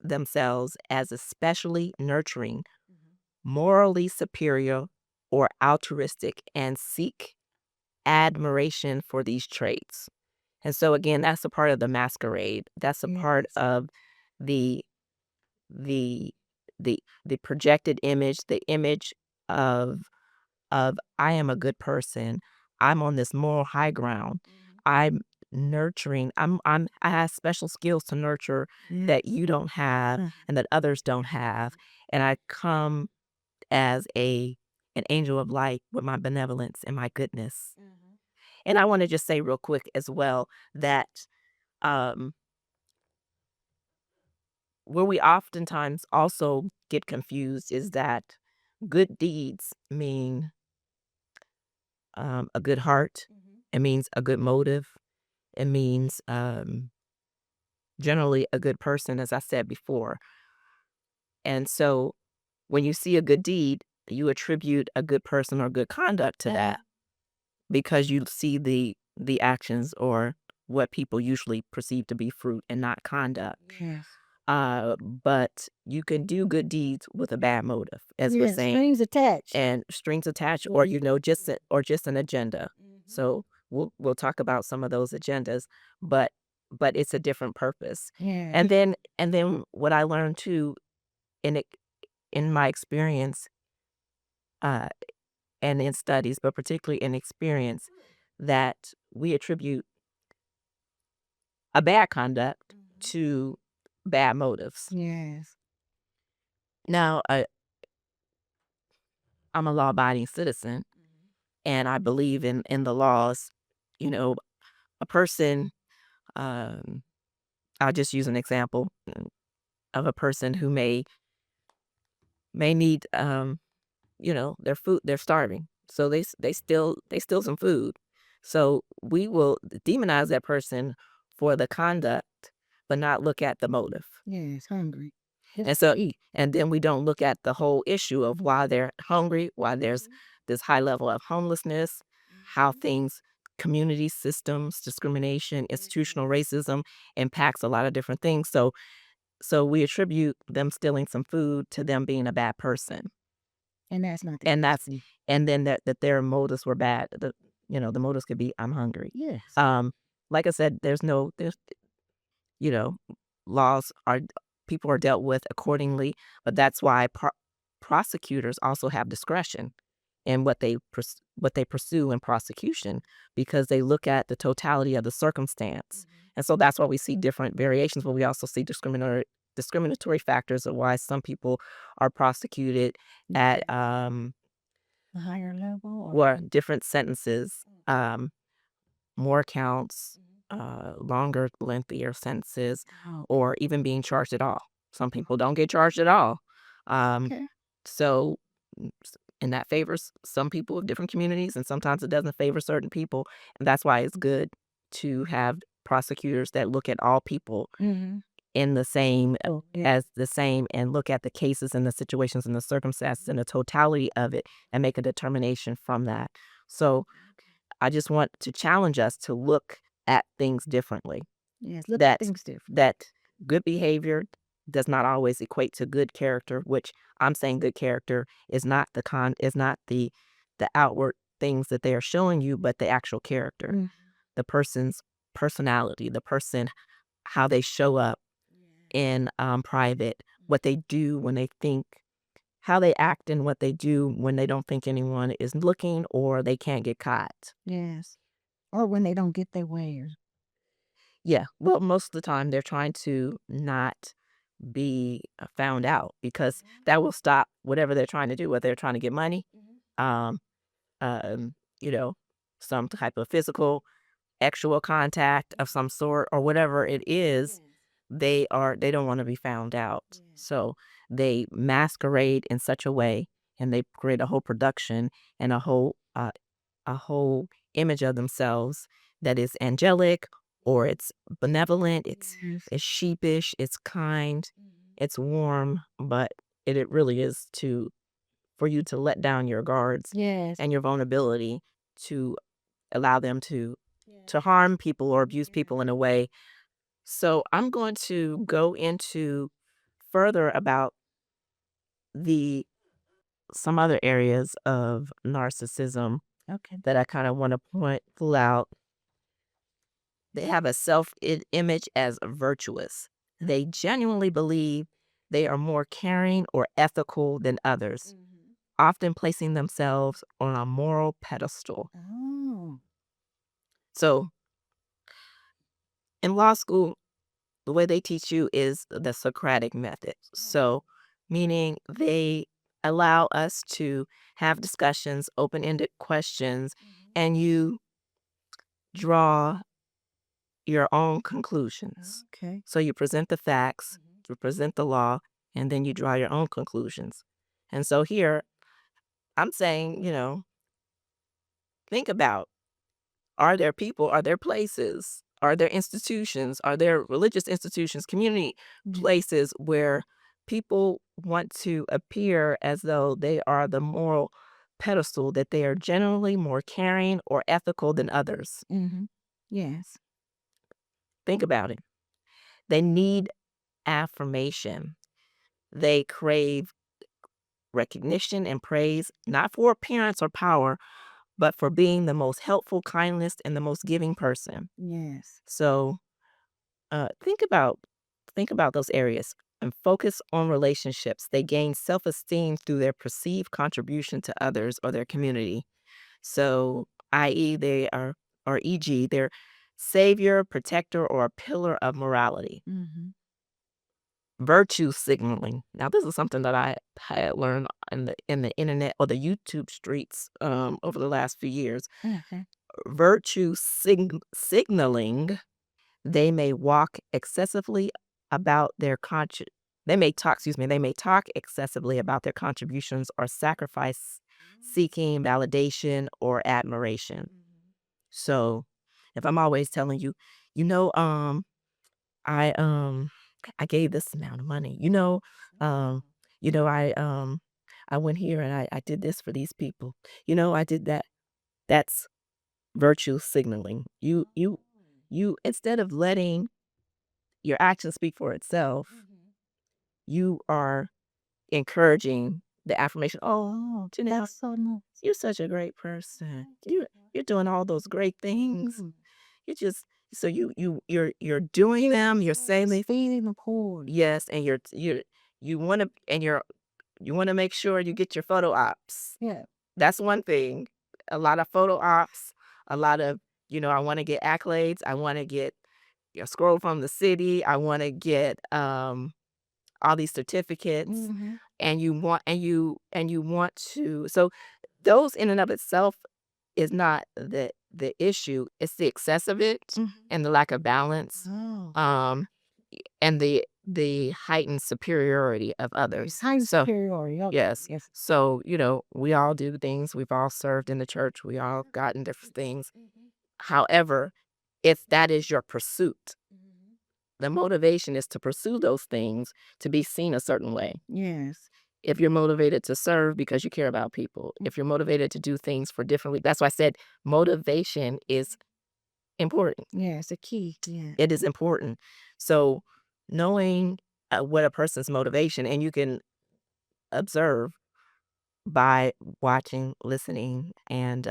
themselves as especially nurturing, morally superior, or altruistic, and seek admiration for these traits. And so again, that's a part of the masquerade. That's a part Yes. of the the the projected image, the image of I am a good person. I'm on this moral high ground. I'm nurturing. I have special skills to nurture that you don't have and that others don't have. And I come as an angel of light with my benevolence and my goodness. And I want to just say real quick as well that um, where we oftentimes also get confused is that good deeds mean a good heart. It means a good motive. It means generally a good person, as I said before. And so when you see a good deed, you attribute a good person or good conduct to that because you see the actions or what people usually perceive to be fruit and not conduct. Yes. But you can do good deeds with a bad motive, as we're saying, Strings attached. and strings attached, or just an agenda. So we'll talk about some of those agendas, but it's a different purpose. Yeah. And then what I learned too in my experience, uh, and in studies, but particularly in experience, that we attribute a bad conduct to bad motives. Yes. Now, I'm a law-abiding citizen, and I believe in the laws. A person, um, I'll just use an example of a person who may need, their food. They're starving, so they steal some food. So we will demonize that person for the conduct, but not look at the motive. Yes. Hungry. And so, and then we don't look at the whole issue of why they're hungry, why there's this high level of homelessness, how things, community systems, discrimination, institutional racism impacts a lot of different things. So we attribute them stealing some food to them being a bad person. And that's not the And case. that's and then that their motives were bad. The motives could be I'm hungry. Yes. like I said, there's, you know, laws are people are dealt with accordingly, but that's why prosecutors also have discretion in what they pursue in prosecution, because they look at the totality of the circumstance. And so that's why we see different variations, but we also see discriminatory factors of why some people are prosecuted at A higher level or different sentences, more counts, longer, lengthier sentences, Oh, or even being charged at all. Some people don't get charged at all. okay. So, and that favors some people of different communities, and sometimes it doesn't favor certain people. And that's why it's good to have prosecutors that look at all people Mm-hmm. in the same Oh, yeah. as the same, and look at the cases and the situations and the circumstances and the totality of it and make a determination from that. So I just want to challenge us to look at things differently. Yes, look at That things different. that good behavior does not always equate to good character, which I'm saying good character is not the outward things that they are showing you, but the actual character, Mm. the person's personality, the person how they show up in private, what they do when they think, how they act and what they do when they don't think anyone is looking or they can't get caught. Yes. Or when they don't get their way. Yeah, well, most of the time they're trying to not be found out, because that will stop whatever they're trying to do, whether they're trying to get money, um, um, you know, some type of physical, actual contact of some sort, or whatever it is. They don't want to be found out, so they masquerade in such a way, and they create a whole production and a whole image of themselves that is angelic, or it's benevolent, Yes. it's sheepish, it's kind, it's warm, but it really is to for you to let down your guards Yes. and your vulnerability, to allow them to harm people or abuse people in a way. So I'm going to go into further about the some other areas of narcissism Okay. that I kind of want to pull out. They have a image as virtuous. They genuinely believe they are more caring or ethical than others, often placing themselves on a moral pedestal. Oh. So in law school, the way they teach you is the Socratic method. So, meaning they allow us to have discussions, open ended questions, and you draw your own conclusions. Okay. So you present the facts, you present the law, and then you draw your own conclusions. And so here, I'm saying, think about, are there people, are there places, are there institutions, are there religious institutions, community places where people want to appear as though they are the moral pedestal, that they are generally more caring or ethical than others? Mm-hmm. Yes. Think about it. They need affirmation. They crave recognition and praise, not for appearance or power, but for being the most helpful, kindest, and the most giving person. Yes. So think about those areas and focus on relationships. They gain self-esteem through their perceived contribution to others or their community. So, i.e., they are, or e.g., they're savior, protector, or a pillar of morality. Mm-hmm. Virtue signaling. Now, this is something that I had learned in the internet or the YouTube streets over the last few years. Okay. Virtue signaling. They may walk excessively about their They may talk. Excuse me. They may talk excessively about their contributions or sacrifice, seeking validation or admiration. So, if I'm always telling you, you know, I I gave this amount of money. Um, I went here and I did this for these people. I did that. That's virtue signaling. You instead of letting your actions speak for itself, you are encouraging the affirmation. Oh, Janelle, That's so nice. you're such a great person. You're doing all those great things. Mhm. You just So you're doing them, you're saying feeding the poor. yes, and you want to and you want to make sure you get your photo ops. Yeah. That's one thing. A lot of photo ops, a lot of, I want to get accolades. I want to get scroll from the city. I want to get all these certificates, Mhm. and you want to. So those in and of itself is not the issue. It's the excess of it Mhm. and the lack of balance, Oh. and the heightened superiority of others. High So superiority. Okay. yes. Yes. So, we all do things. We've all served in the church. We all gotten different things. However, if that is your pursuit, the motivation is to pursue those things to be seen a certain way. Yes. If you're motivated to serve because you care about people, if you're motivated to do things for differently, that's why I said motivation is important. Yes. The key. Yeah. It is important. So knowing what a person's motivation, and you can observe by watching, listening, and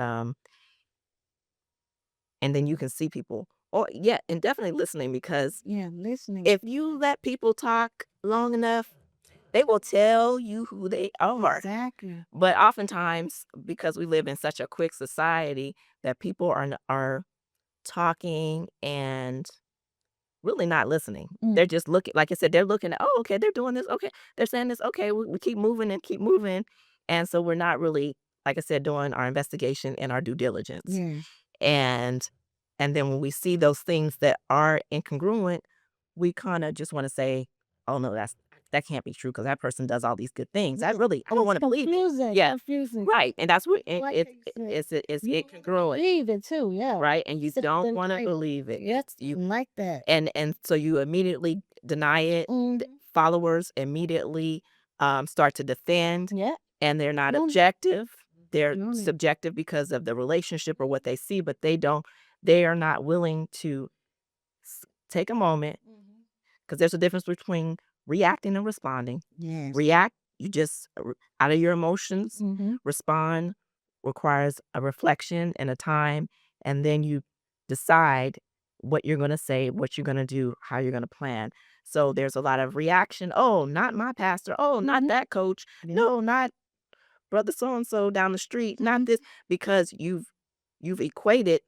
then you can see people. Oh yeah, and definitely listening, because Yeah. Listening. if you let people talk long enough, they will tell you who they are. Exactly. But oftentimes, because we live in such a quick society, that people are talking and really not listening. Mm. They're just looking, like I said, they're looking at, oh, okay, they're doing this. Okay, they're saying this. Okay, we keep moving and keep moving. And so we're not really, like I said, doing our investigation and our due diligence. Yeah. And then when we see those things that are incongruent, we kind of just want to say, oh no, that can't be true, because that person does all these good things. I don't want to believe it. Confusing. Yeah. Confusing. Right. And that's what Like it's you said, it's you incongruent. believe it too. Yeah. Right. And you don't Something want to like- believe it. Yes. You Like that. and so you immediately deny it. Mhm. Followers immediately start to defend, Yeah. and they're not Mm. objective. They're Mm. subjective because of the relationship or what they see, but they are not willing to take a moment, because there's a difference between reacting and responding. Yes. React, you just out of your emotions. Mhm. Respond requires a reflection and a time, and then you decide what you're going to say, what you're going to do, how you're going to plan. So there's a lot of reaction. Oh, not my pastor. Oh, not that coach. Yeah. No, not brother so and so down the street. Not this, because you've equated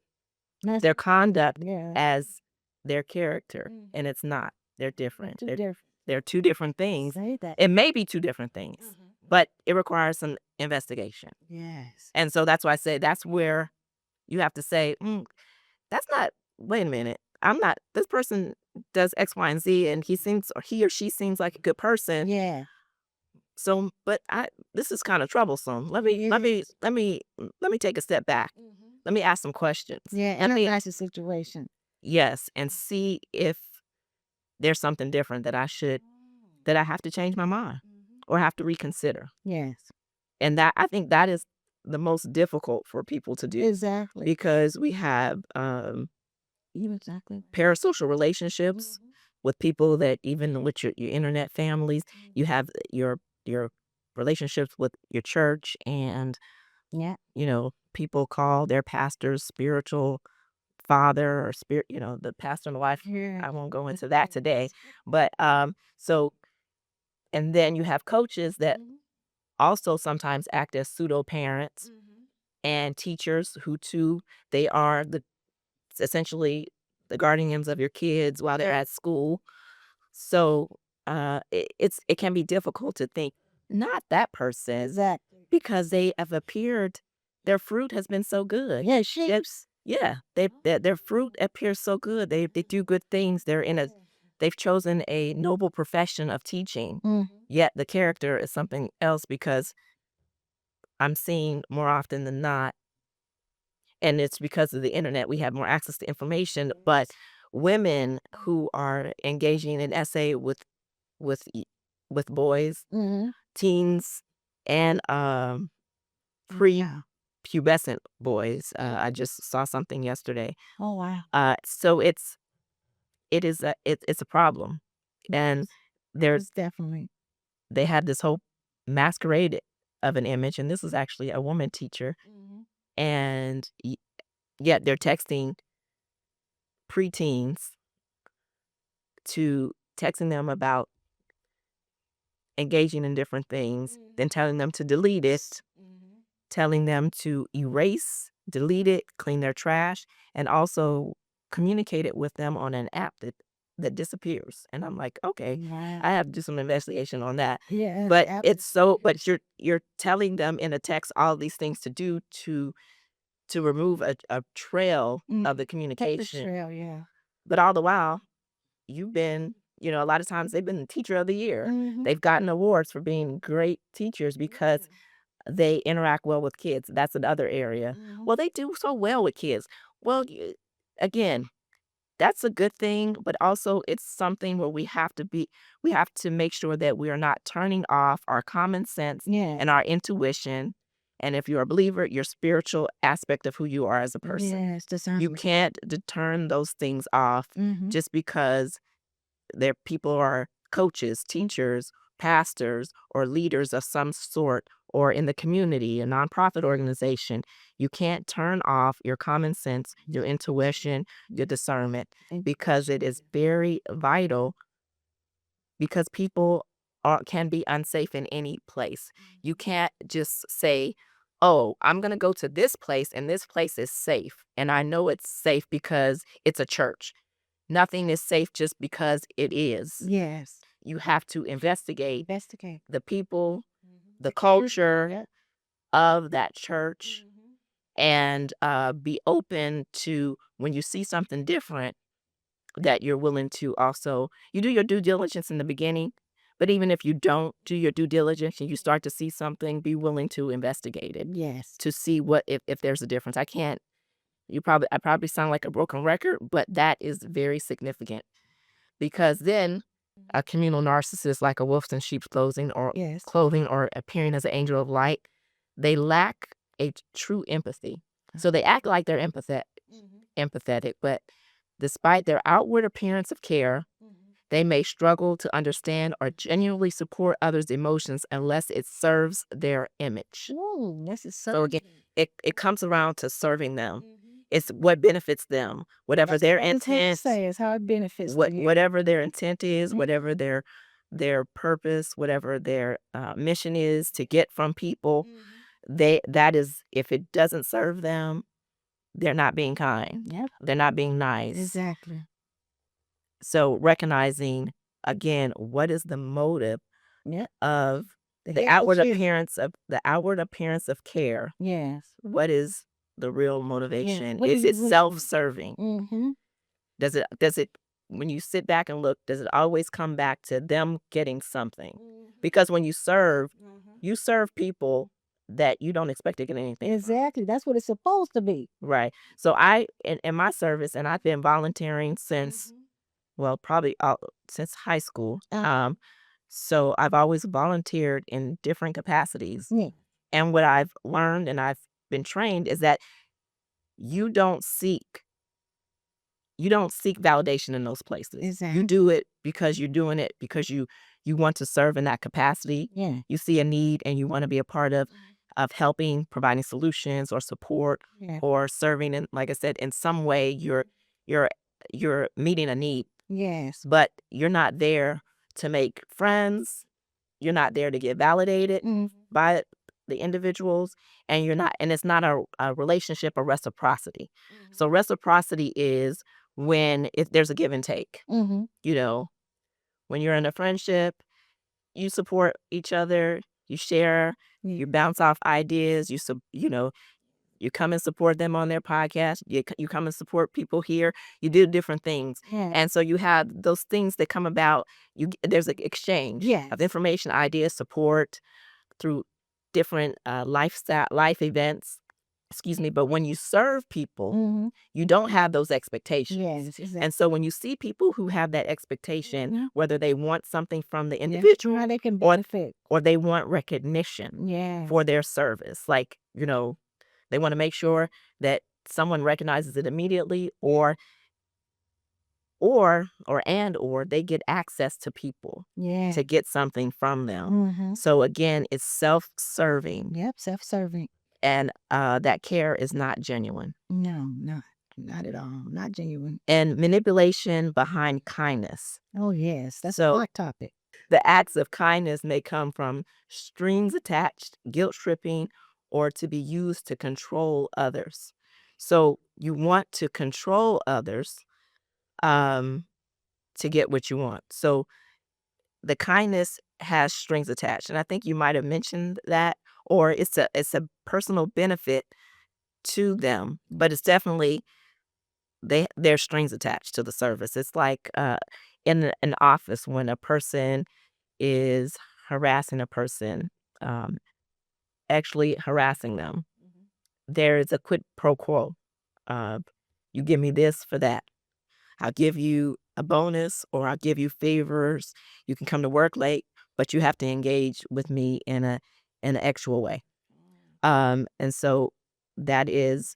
That's- their conduct Yeah. as their character, and it's not. They're different. Too different. They're two different things. Say that. It may be two different things, but it requires some investigation. Yes. And so that's why I say that's where you have to say, that's not, wait a minute. I'm not, this person does X, Y, and Z, and he or she seems like a good person. Yeah. So, but this is kind of troublesome. Let me take a step back. Let me ask some questions. Yeah. Let me, Analyze the situation. yes, and see if there's something different that I have to change my mind or have to reconsider. Yes. And I think that is the most difficult for people to do, Exactly. because we have Exactly. parasocial relationships with people, that even with your internet families, you have your relationships with your church, and Yeah. people call their pastors spiritual father or spirit, the pastor and the wife. Yeah. I won't go into that today, but so, and then you have coaches that also sometimes act as pseudo parents, and teachers who too, they are essentially the guardians of your kids while they're at school. So it can be difficult to think, not that person, Exactly. because they have appeared, their fruit has been so good. Yeah. Shapes. Yeah, their fruit appears so good. They do good things. They've chosen a noble profession of teaching. Yet the character is something else, because I'm seeing more often than not, and it's because of the internet, we have more access to information, but women who are engaging in essay with boys, Mm-hmm. teens, and Yeah. pubescent boys. I just saw something yesterday. Oh wow. So it's a problem, and It's definitely. they had this whole masquerade of an image, and this is actually a woman teacher, and yet they're texting preteens to texting them about engaging in different things, then telling them to delete it, telling them to erase, delete it, clean their trash, and also communicate it with them on an app that disappears. And I'm like, okay, Wow. I have to do some investigation on that. Yeah. But it's so, but you're telling them in a text all these things to do to remove a trail of the communication. Trail, yeah. But all the while, you've been, a lot of times they've been the teacher of the year. Mhm. They've gotten awards for being great teachers because they interact well with kids. That's another area. Well, they do so well with kids. Well, again, that's a good thing, but also it's something where we have to make sure that we are not turning off our common sense Yeah. and our intuition. And if you're a believer, your spiritual aspect of who you are as a person. Yes, discernment. You can't turn those things off just because people are coaches, teachers, pastors, or leaders of some sort, or in the community, a nonprofit organization. You can't turn off your common sense, your intuition, your discernment, because it is very vital, because people can be unsafe in any place. You can't just say, oh, I'm going to go to this place and this place is safe. And I know it's safe because it's a church. Nothing is safe just because it is. Yes. You have to investigate Investigate. the people, the culture of that church, and be open to, when you see something different, that you're willing to also, you do your due diligence in the beginning, but even if you don't do your due diligence and you start to see something, be willing to investigate it. Yes. To see what if there's a difference. I probably sound like a broken record, but that is very significant, because then a communal narcissist, like a wolf in sheep's clothing, or Yes. appearing as an angel of light, they lack a true empathy. So they act like they're empathetic, but despite their outward appearance of care, they may struggle to understand or genuinely support others' emotions unless it serves their image. Ooh, this is So again, it comes around to serving them. It's what benefits them, whatever their intent. Is how it benefits them. Whatever their intent is, whatever their purpose, whatever their mission is to get from people, that is, if it doesn't serve them, they're not being kind. Yep. They're not being nice. Exactly. So recognizing, again, what is the motive of the outward appearance of care. Yes. What is the real motivation? What Is do it you- self-serving? Mm-hmm. Does it, when you sit back and look, does it always come back to them getting something? Because when you serve people that you don't expect to get anything. Exactly. That's what it's supposed to be. Right. So in my service, and I've been volunteering since, well, probably since high school. So I've always volunteered in different capacities. Yeah. And what I've learned and I've been trained is that you don't seek validation in those places. Exactly. You do it because you're doing it because you want to serve in that capacity. Yeah. You see a need and you want to be a part of helping, providing solutions or support, Yeah. or serving in, like I said, in some way you're meeting a need. Yes. But you're not there to make friends. You're not there to get validated by the individuals, and it's not a relationship of reciprocity. So reciprocity is if there's a give and take. Mm-hmm. When you're in a friendship, you support each other, you share, you bounce off ideas, you come and support them on their podcast, you come and support people here, you do different things. Yeah. And so you have those things that come about, there's an exchange of information, ideas, support through different life events. But when you serve people, you don't have those expectations. Yes, exactly. And so when you see people who have that expectation, whether they want something from the individual, they can benefit, or they want recognition for their service, like, they want to make sure that someone recognizes it immediately, or they get access to people to get something from them. So again, it's self-serving. Yep, self-serving. And that care is not genuine. No, no. Not at all. Not genuine. And manipulation behind kindness. Oh, yes. That's a So hot topic. the acts of kindness may come from strings attached, guilt tripping, or to be used to control others. So you want to control others to get what you want. So the kindness has strings attached, and I think you might have mentioned that, or it's a personal benefit to them, but it's definitely there's strings attached to the service. It's like in an office when a person is harassing a person, um, actually harassing them. There is a quid pro quo. Uh, you give me this for that. I'll give you a bonus or I'll give you favors. You can come to work late, but you have to engage with me in an actual way. And so that is,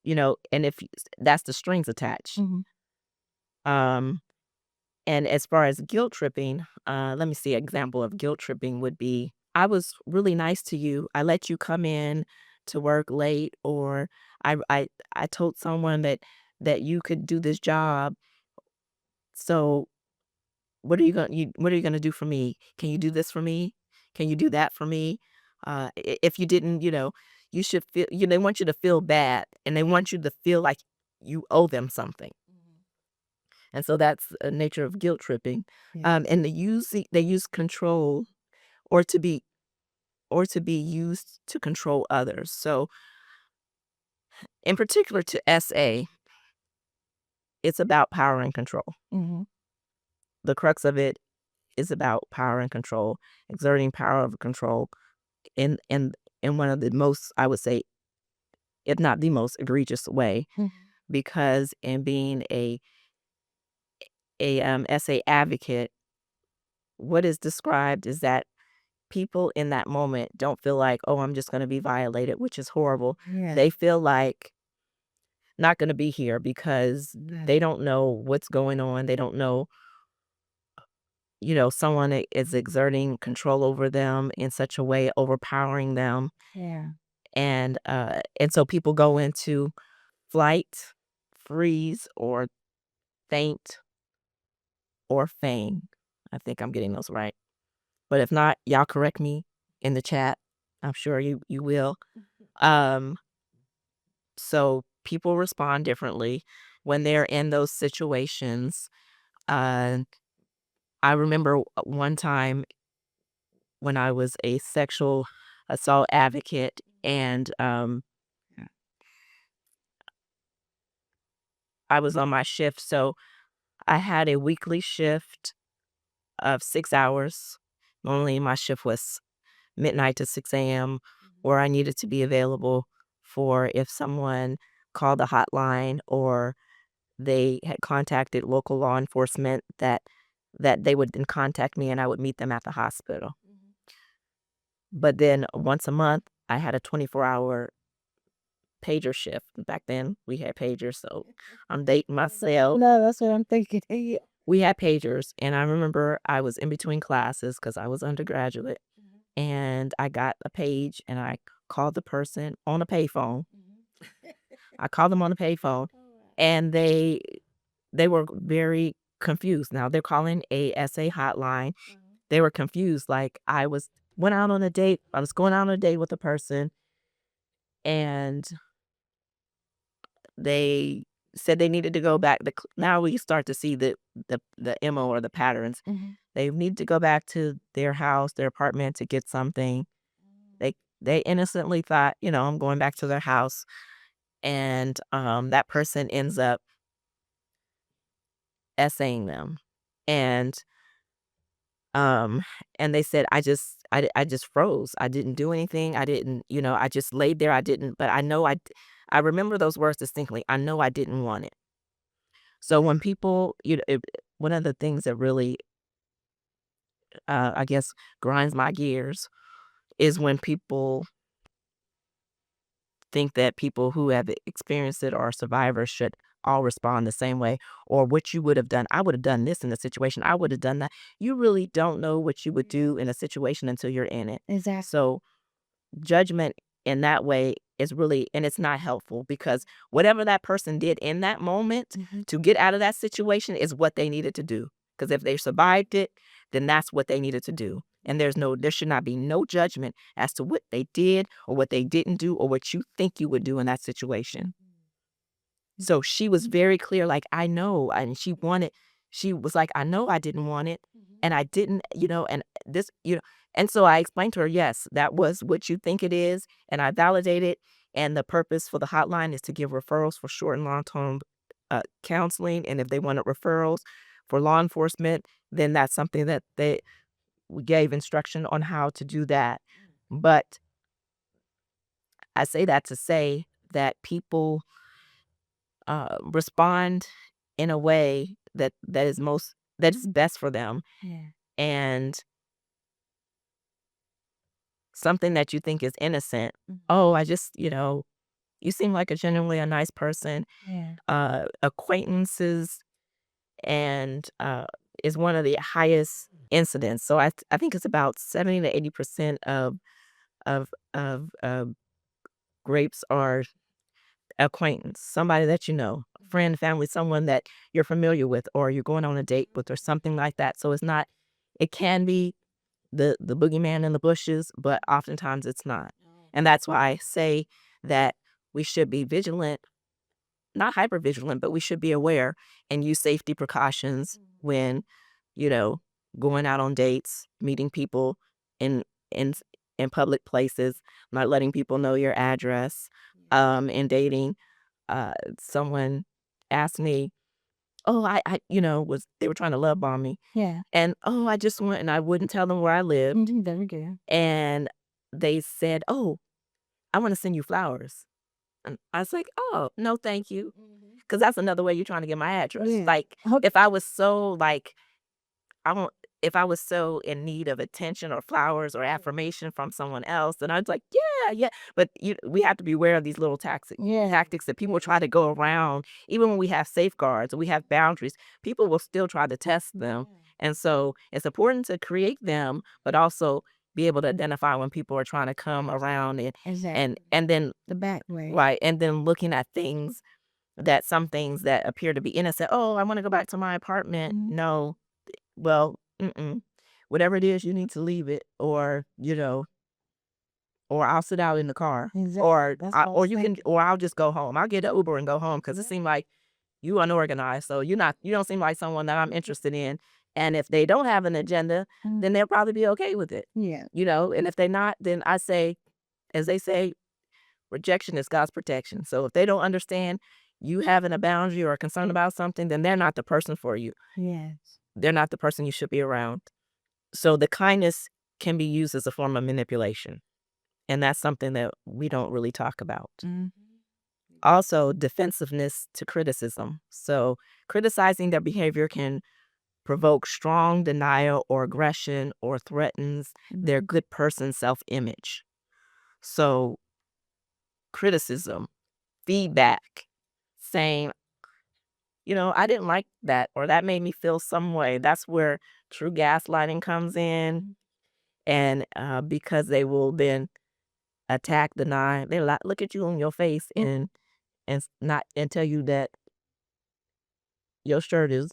and if that's the strings attached. Um, and as far as guilt tripping, let me see. An example of guilt tripping would be, I was really nice to you. I let you come in to work late, or I told someone that you could do this job. So what are you gonna do for me? Can you do this for me? Can you do that for me? If you didn't, you should feel. They want you to feel bad, and they want you to feel like you owe them something. And so that's a nature of guilt tripping. Yeah. And they use control or to be used to control others. So in particular to SA, it's about power and control. The crux of it is about power and control, exerting power of control in one of the most, I would say, if not the most egregious way, because in being a SA advocate, what is described is that people in that moment don't feel like, oh, I'm just going to be violated, which is horrible. Yeah. They feel like not going to be here because they don't know what's going on. They don't know, someone is exerting control over them in such a way, overpowering them. Yeah. And so people go into flight, freeze, or faint, or feign. I think I'm getting those right. But if not, y'all correct me in the chat. I'm sure you will. So people respond differently when they're in those situations. Uh, I remember one time when I was a sexual assault advocate, and I was on my shift. So I had a weekly shift of 6 hours. Normally my shift was midnight to 6 a.m., where I needed to be available for if someone called the hotline or they had contacted local law enforcement, that they would then contact me and I would meet them at the hospital. But then once a month, I had a 24-hour pager shift. Back then, we had pagers, so I'm dating myself. No, that's what I'm thinking. Yeah. We had pagers, and I remember I was in between classes because I was undergraduate, and I got a page, and I called the person on a payphone. I called them on a payphone, and they were very confused. Now they're calling a SA hotline. They were confused, like I was going out on a date with a person, and they said they needed to go back. Now we start to see the MO or the patterns. They need to go back to their house, their apartment, to get something. They innocently thought, I'm going back to their house, and that person ends up essaying them, and and they said, I just froze. I didn't do anything. I didn't, I just laid there. I didn't, but I know I remember those words distinctly. I know I didn't want it. So when people, one of the things that really, I guess, grinds my gears is when people think that people who have experienced it or survivors should all respond the same way, or what you would have done. I would have done this in the situation. I would have done that. You really don't know what you would do in a situation until you're in it. Exactly. So judgment in that way really, and it's not helpful, because whatever that person did in that moment to get out of that situation is what they needed to do. Because if they survived it, then that's what they needed to do. And there should not be no judgment as to what they did or what they didn't do or what you think you would do in that situation. So she was very clear, like, I know. And she was like, I know I didn't want it. And I didn't, and this, and so I explained to her, yes, that was what you think it is. And I validated. And the purpose for the hotline is to give referrals for short and long-term counseling. And if they wanted referrals for law enforcement, then that's something that we gave instruction on how to do that. But I say that to say that people respond in a way that is best for them. Yeah. And something that you think is innocent. Oh, I just, you seem like genuinely a nice person. Yeah. Acquaintances and is one of the highest incidents. So I think it's about 70 to 80% of rapes are acquaintance, somebody that you know, friend, family, someone that you're familiar with, or you're going on a date with, or something like that. So it can be the boogeyman in the bushes, but oftentimes it's not. And that's why I say that we should be vigilant, not hyper vigilant, but we should be aware and use safety precautions when, going out on dates, meeting people in in in public places, not letting people know your address, in dating. Someone asked me, oh, they were trying to love bomb me. Yeah. And, oh, and I wouldn't tell them where I lived. Very good. And they said, oh, I want to send you flowers. And I was like, oh, no, thank you. Because that's another way you're trying to get my address. Yeah. Like, Okay. if I was so if I was so in need of attention or flowers or affirmation from someone else, then I'd like, yeah. But we have to be aware of these little tactics that people try to go around. Even when we have safeguards, we have boundaries, people will still try to test them. And so it's important to create them, but also be able to identify when people are trying to come around Exactly. and then The back way. right, and then looking at some things that appear to be innocent. Oh, I want to go back to my apartment. No, well, whatever it is, you need to leave it, or or I'll sit out in the car, Exactly. or That's what I was or I'll just go home. I'll get an Uber and go home, because it seems like you unorganized, so you don't seem like someone that I'm interested in. And if they don't have an agenda, then they'll probably be okay with it. Yeah. And if they're not, then I say, as they say, rejection is God's protection. So if they don't understand you having a boundary or a concern about something, then they're not the person for you. Yes. They're not the person you should be around. So the kindness can be used as a form of manipulation. And that's something that we don't really talk about. Also, defensiveness to criticism. So criticizing their behavior can provoke strong denial or aggression, or threatens their good person self-image. So criticism, feedback, saying, I didn't like that, or that made me feel some way. That's where true gaslighting comes in. And because they will then attack, deny, they look at you in your face and tell you that your shirt is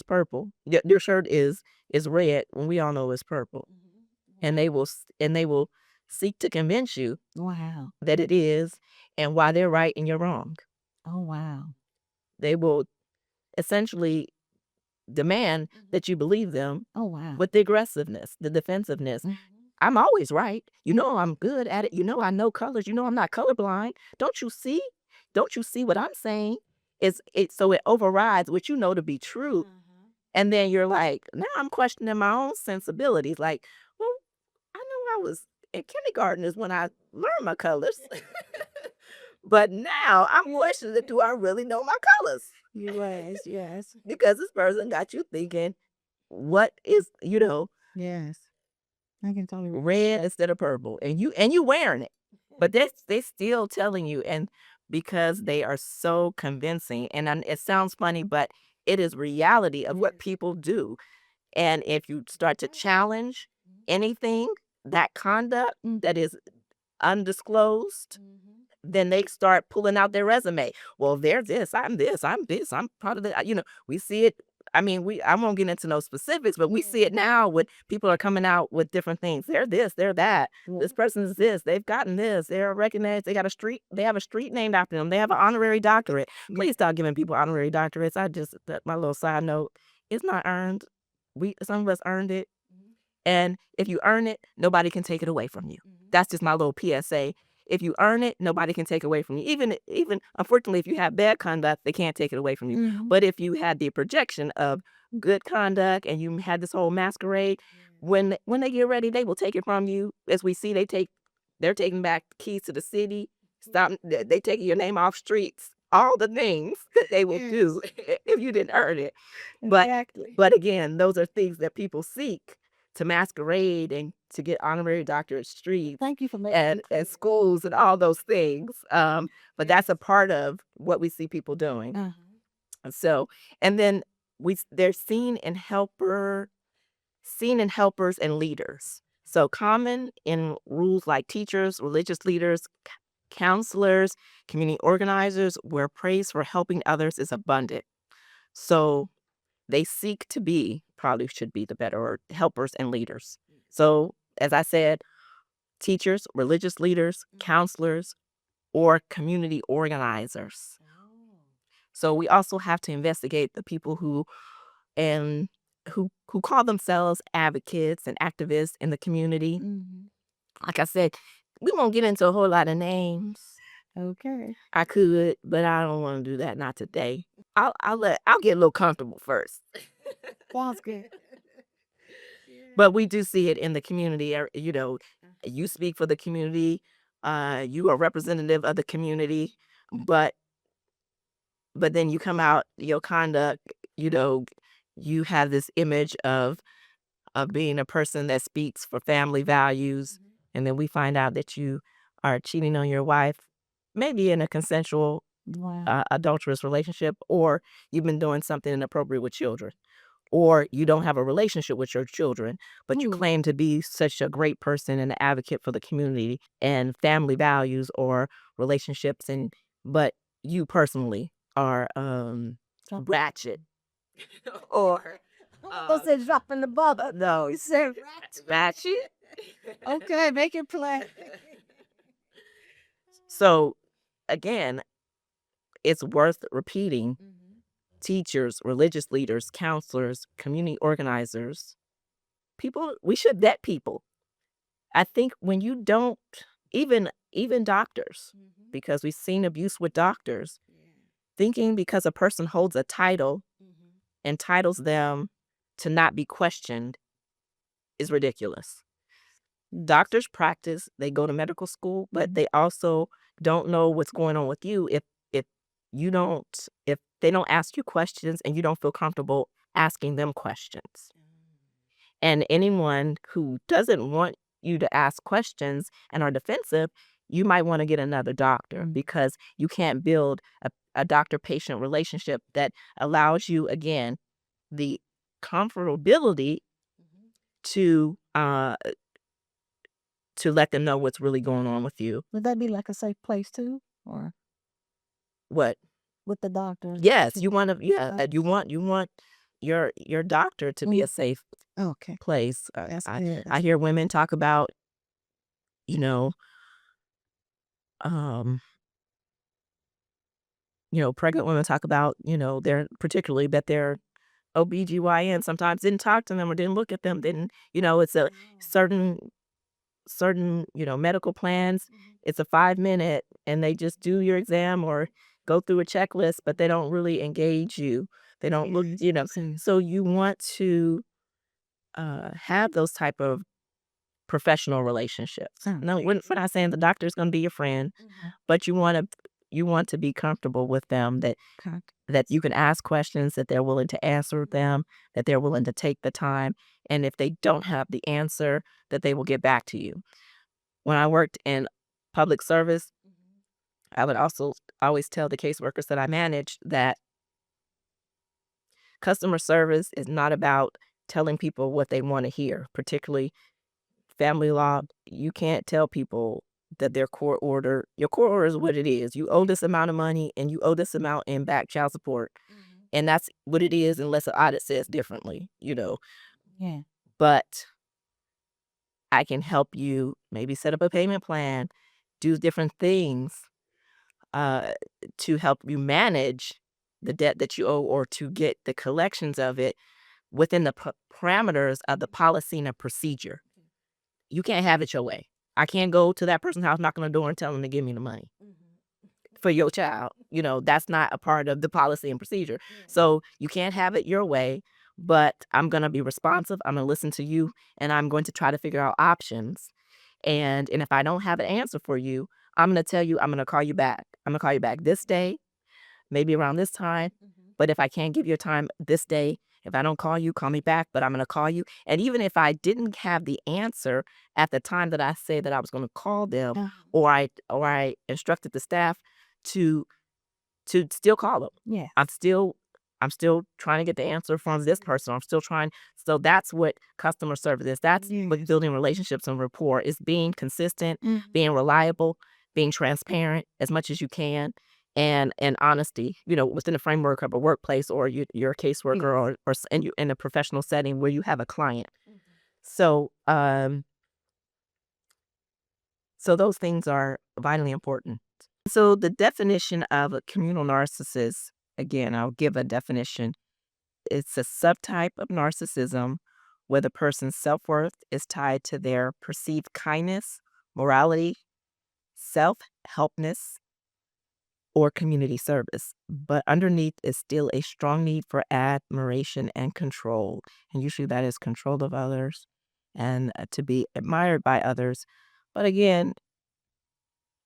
purple. Your shirt is red when we all know it's purple. And they will seek to convince you Wow. that it is, and why they're right and you're wrong. Oh, wow. They will essentially demand that you believe them. Oh, wow. With the aggressiveness, the defensiveness. I'm always right. I'm good at it. I know colors. I'm not colorblind. Don't you see? Don't you see what I'm saying? So it overrides what you know to be true. And then you're like, now I'm questioning my own sensibilities. Like, well, I know I was in kindergarten is when I learned my colors. But now I'm questioning, do I really know my colors? Yes. Because this person got you thinking, what is, Yes. I can totally red instead of purple, and you wearing it, but they still telling you, and because they are so convincing, and it sounds funny, but it is reality of what people do. And if you start to challenge anything, that conduct that is undisclosed, then they start pulling out their resume. Well, they're this, I'm this, I'm part of the, we see it. I mean, I won't get into no specifics, but we see it now with people are coming out with different things. They're this, they're that. This person is this, they've gotten this, they're recognized, they have a street named after them, they have an honorary doctorate. Please stop giving people honorary doctorates. My little side note, it's not earned. Some of us earned it. And if you earn it, nobody can take it away from you. That's just my little PSA. If you earn it, nobody can take it away from you. Even unfortunately, if you have bad conduct, they can't take it away from you. But if you had the projection of good conduct and you had this whole masquerade, when they get ready, they will take it from you. As we see, they're taking back keys to the city. They taking your name off streets. All the things that they will do if you didn't earn it. But again, those are things that people seek to masquerade and to get honorary doctorate streets. Thank you for and schools and all those things. But that's a part of what we see people doing. So, and then they're seen in helpers and leaders. So common in rules like teachers, religious leaders, counselors, community organizers, where praise for helping others is abundant. So they seek to be, probably should be the better word, helpers and leaders. So, as I said, teachers, religious leaders, counselors, or community organizers. So we also have to investigate the people who call themselves advocates and activists in the community. Like I said, we won't get into a whole lot of names. Okay. I could, but I don't want to do that. Not today. I'll get a little comfortable first. Sounds good. But we do see it in the community. You speak for the community. You are representative of the community, but then you come out, your conduct, you have this image of being a person that speaks for family values, and then we find out that you are cheating on your wife, maybe in a consensual adulterous relationship, or you've been doing something inappropriate with children, or you don't have a relationship with your children, but you claim to be such a great person and an advocate for the community and family values or relationships, but you personally are ratchet or said dropping the ball. no, You said ratchet. okay, make it play. So again, it's worth repeating. Teachers, religious leaders, counselors, community organizers, we should vet people. I think when you don't, even doctors, because we've seen abuse with doctors, thinking because a person holds a title entitles them to not be questioned is ridiculous. Doctors practice, they go to medical school, but they also don't know what's going on with you if they don't ask you questions and you don't feel comfortable asking them questions. And anyone who doesn't want you to ask questions and are defensive, you might want to get another doctor, because you can't build a doctor-patient relationship that allows you, again, the comfortability to let them know what's really going on with you. Would that be like a safe place too, or What? with the doctor? Yes, you want your doctor to be a safe Okay. place. That's good. I hear women talk about, pregnant women talk about, they're particularly that their OBGYN sometimes didn't talk to them or didn't look at them, it's a certain, medical plans. It's a 5-minute and they just do your exam or go through a checklist, but they don't really engage you. They don't look, so you want to have those type of professional relationships. No, we're not saying the doctor's going to be your friend, but you want to be comfortable with them, that you can ask questions, that they're willing to answer them, that they're willing to take the time, and if they don't have the answer, that they will get back to you. When I worked in public service, I would also always tell the caseworkers that I managed that customer service is not about telling people what they want to hear, particularly family law. You can't tell people that your court order is what it is. You owe this amount of money and you owe this amount in back child support. And that's what it is unless an audit says differently, Yeah. But I can help you maybe set up a payment plan, do different things to help you manage the debt that you owe or to get the collections of it within the parameters of the policy and the procedure. You can't have it your way. I can't go to that person's house, knock on the door and tell them to give me the money for your child. That's not a part of the policy and procedure. So you can't have it your way, but I'm going to be responsive. I'm going to listen to you and I'm going to try to figure out options. And if I don't have an answer for you, I'm going to tell you, I'm going to call you back. I'm going to call you back this day, maybe around this time. But if I can't give you a time this day, if I don't call you, call me back, but I'm going to call you. And even if I didn't have the answer at the time that I said that I was going to call them, or I instructed the staff to still call them. Yeah. I'm still trying to get the answer from this person. I'm still trying. So that's what customer service is. That's what building relationships and rapport is, being consistent, being reliable, being transparent as much as you can, and honesty, within the framework of a workplace or you're a caseworker or you in a professional setting where you have a client. So those things are vitally important. So the definition of a communal narcissist, again, I'll give a definition. It's a subtype of narcissism where the person's self-worth is tied to their perceived kindness, morality, self-helpness, or community service. But underneath is still a strong need for admiration and control. And usually that is control of others and to be admired by others. But again,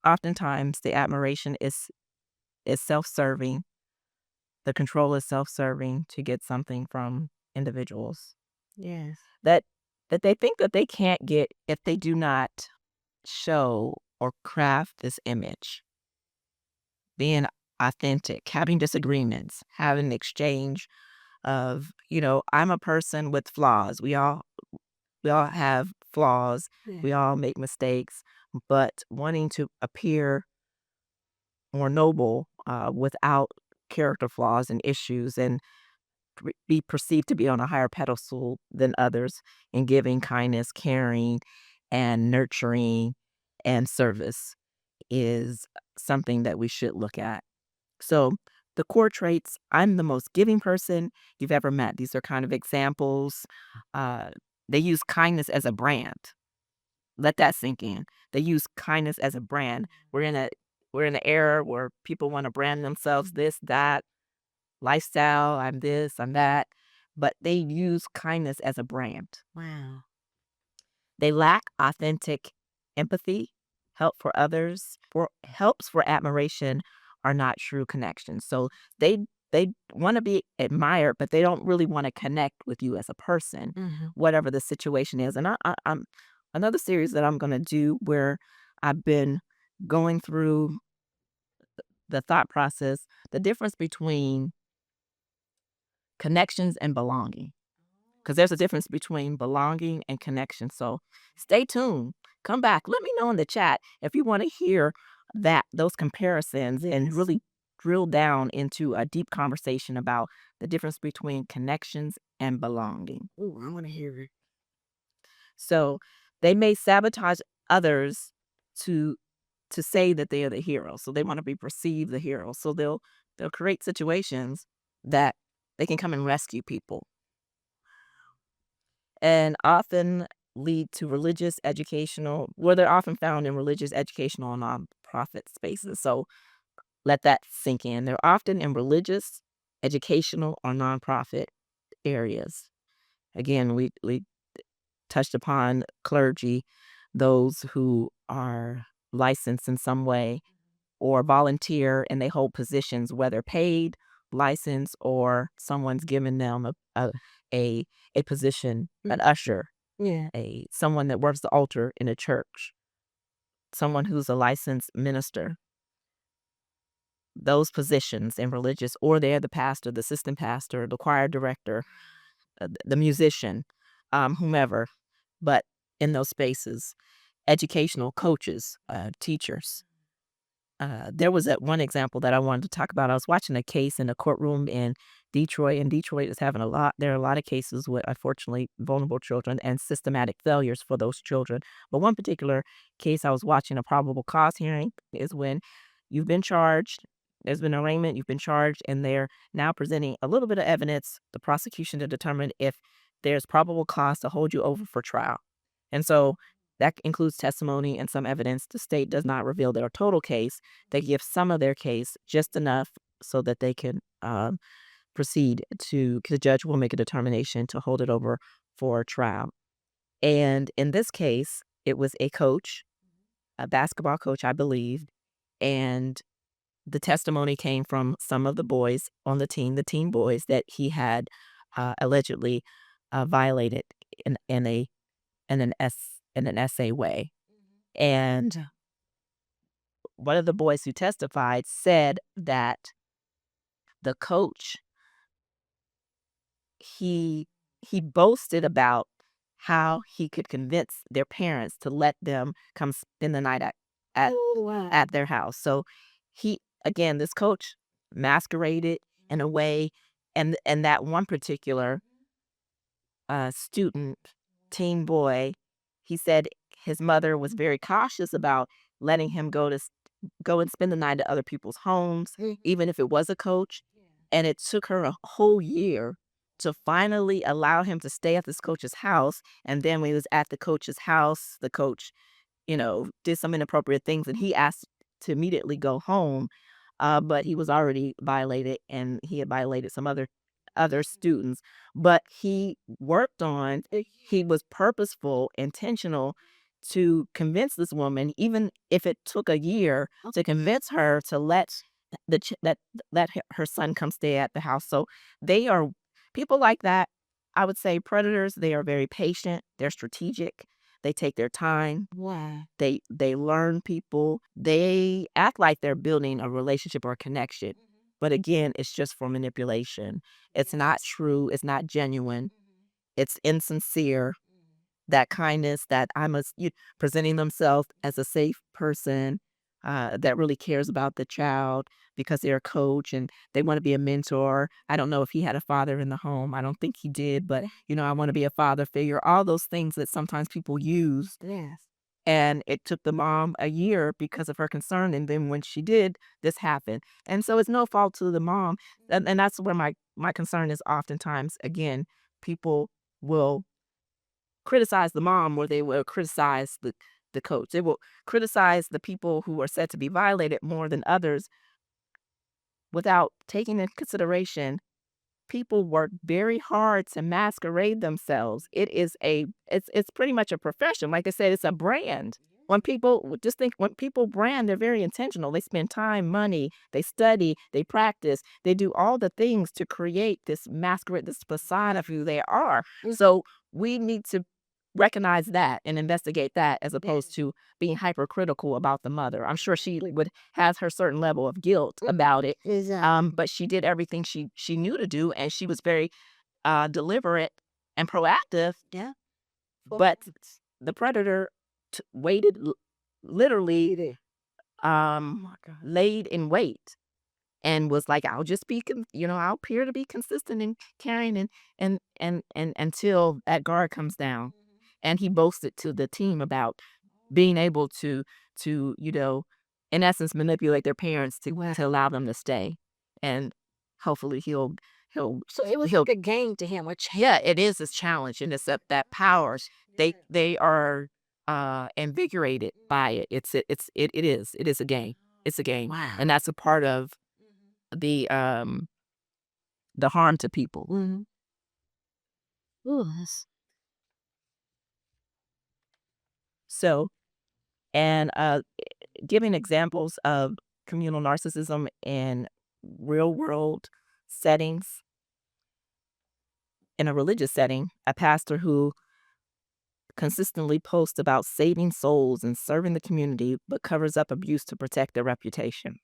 oftentimes the admiration is self-serving. The control is self-serving to get something from individuals. Yes. That they think that they can't get if they do not show or craft this image. Being authentic, having disagreements, having an exchange of, I'm a person with flaws. We all have flaws. Yeah. We all make mistakes, but wanting to appear more noble without character flaws and issues, and be perceived to be on a higher pedestal than others in giving kindness, caring, and nurturing and service is something that we should look at. So the core traits: I'm the most giving person you've ever met. These are kind of examples. They use kindness as a brand. Let that sink in. They use kindness as a brand. We're in an era where people want to brand themselves this, that, lifestyle, I'm this, I'm that, but they use kindness as a brand. Wow. They lack authentic empathy, helps for admiration are not true connections. So they want to be admired, but they don't really want to connect with you as a person, whatever the situation is. And I'm another series that I'm going to do where I've been going through the thought process, the difference between connections and belonging. Because there's a difference between belonging and connection. So stay tuned. Come back. Let me know in the chat if you want to hear those comparisons and really drill down into a deep conversation about the difference between connections and belonging. Oh, I want to hear it. So they may sabotage others to say that they are the hero. So they want to be perceived the hero. So they'll create situations that they can come and rescue people, and often lead to religious, educational, where they're often found in religious, educational, and nonprofit spaces. So let that sink in. They're often in religious, educational, or nonprofit areas. Again, we touched upon clergy, those who are licensed in some way or volunteer, and they hold positions, whether paid, licensed, or someone's given them a position, an usher, Yeah. someone that works the altar in a church, someone who's a licensed minister. Those positions in religious, or they're the pastor, the assistant pastor, the choir director, the musician, whomever, but in those spaces. educational coaches, teachers. There was that one example that I wanted to talk about. I was watching a case in a courtroom in Detroit, and Detroit is having there are a lot of cases with, unfortunately, vulnerable children and systematic failures for those children. But one particular case I was watching, a probable cause hearing, is when you've been charged, there's been arraignment, you've been charged, and they're now presenting a little bit of evidence, the prosecution, to determine if there's probable cause to hold you over for trial. And so that includes testimony and some evidence. The state does not reveal their total case. They give some of their case, just enough so that they can proceed to, the judge will make a determination to hold it over for trial. And in this case, it was a coach, a basketball coach, I believe, and the testimony came from some of the boys on the teen boys, that he had allegedly violated in an essay way. And one of the boys who testified said that the coach, he boasted about how he could convince their parents to let them come spend the night at their house. So this coach masqueraded in a way, and that one particular student, teen boy, he said his mother was very cautious about letting him go and spend the night at other people's homes, even if it was a coach. And it took her a whole year to finally allow him to stay at this coach's house. And then when he was at the coach's house, the coach, did some inappropriate things, and he asked to immediately go home. But he was already violated, and he had violated some other students. But he was purposeful, intentional, to convince this woman, even if it took a year, to convince her to let her son come stay at the house. So they are people like that. I would say predators. They are very patient. They're strategic. They take their time. Wow. They learn people. They act like they're building a relationship or a connection. But again, it's just for manipulation. It's not true. It's not genuine. It's insincere. That kindness, that presenting themselves as a safe person that really cares about the child because they're a coach and they want to be a mentor. I don't know if he had a father in the home. I don't think he did, but I want to be a father figure. All those things that sometimes people use. Yes. And it took the mom a year because of her concern. And then when she did, this happened. And so it's no fault to the mom. And that's where my concern is. Oftentimes, again, people will criticize the mom, or they will criticize the coach. They will criticize the people who are said to be violated more than others, without taking into consideration people work very hard to masquerade themselves. It's pretty much a profession. Like I said, it's a brand. When people brand, they're very intentional. They spend time, money, they study, they practice, they do all the things to create this masquerade, this facade of who they are. So we need to recognize that and investigate that, as opposed to being hypercritical about the mother. I'm sure she has her certain level of guilt about it. Exactly. But she did everything she knew to do, and she was very deliberate and proactive. Yeah. But the predator waited, literally, Oh my God. laid in wait, and was like, I'll just be, I'll appear to be consistent and caring, and until that guard comes down. And he boasted to the team about being able to in essence, manipulate their parents to allow them to stay. And hopefully he'll So it was he'll like a game to him, yeah, it is a challenge, and it's that power. They are invigorated by it. It is a game. It's a game. Wow. And that's a part of the harm to people. Ooh, So, and giving examples of communal narcissism in real world settings. In a religious setting, a pastor who consistently posts about saving souls and serving the community, but covers up abuse to protect their reputation.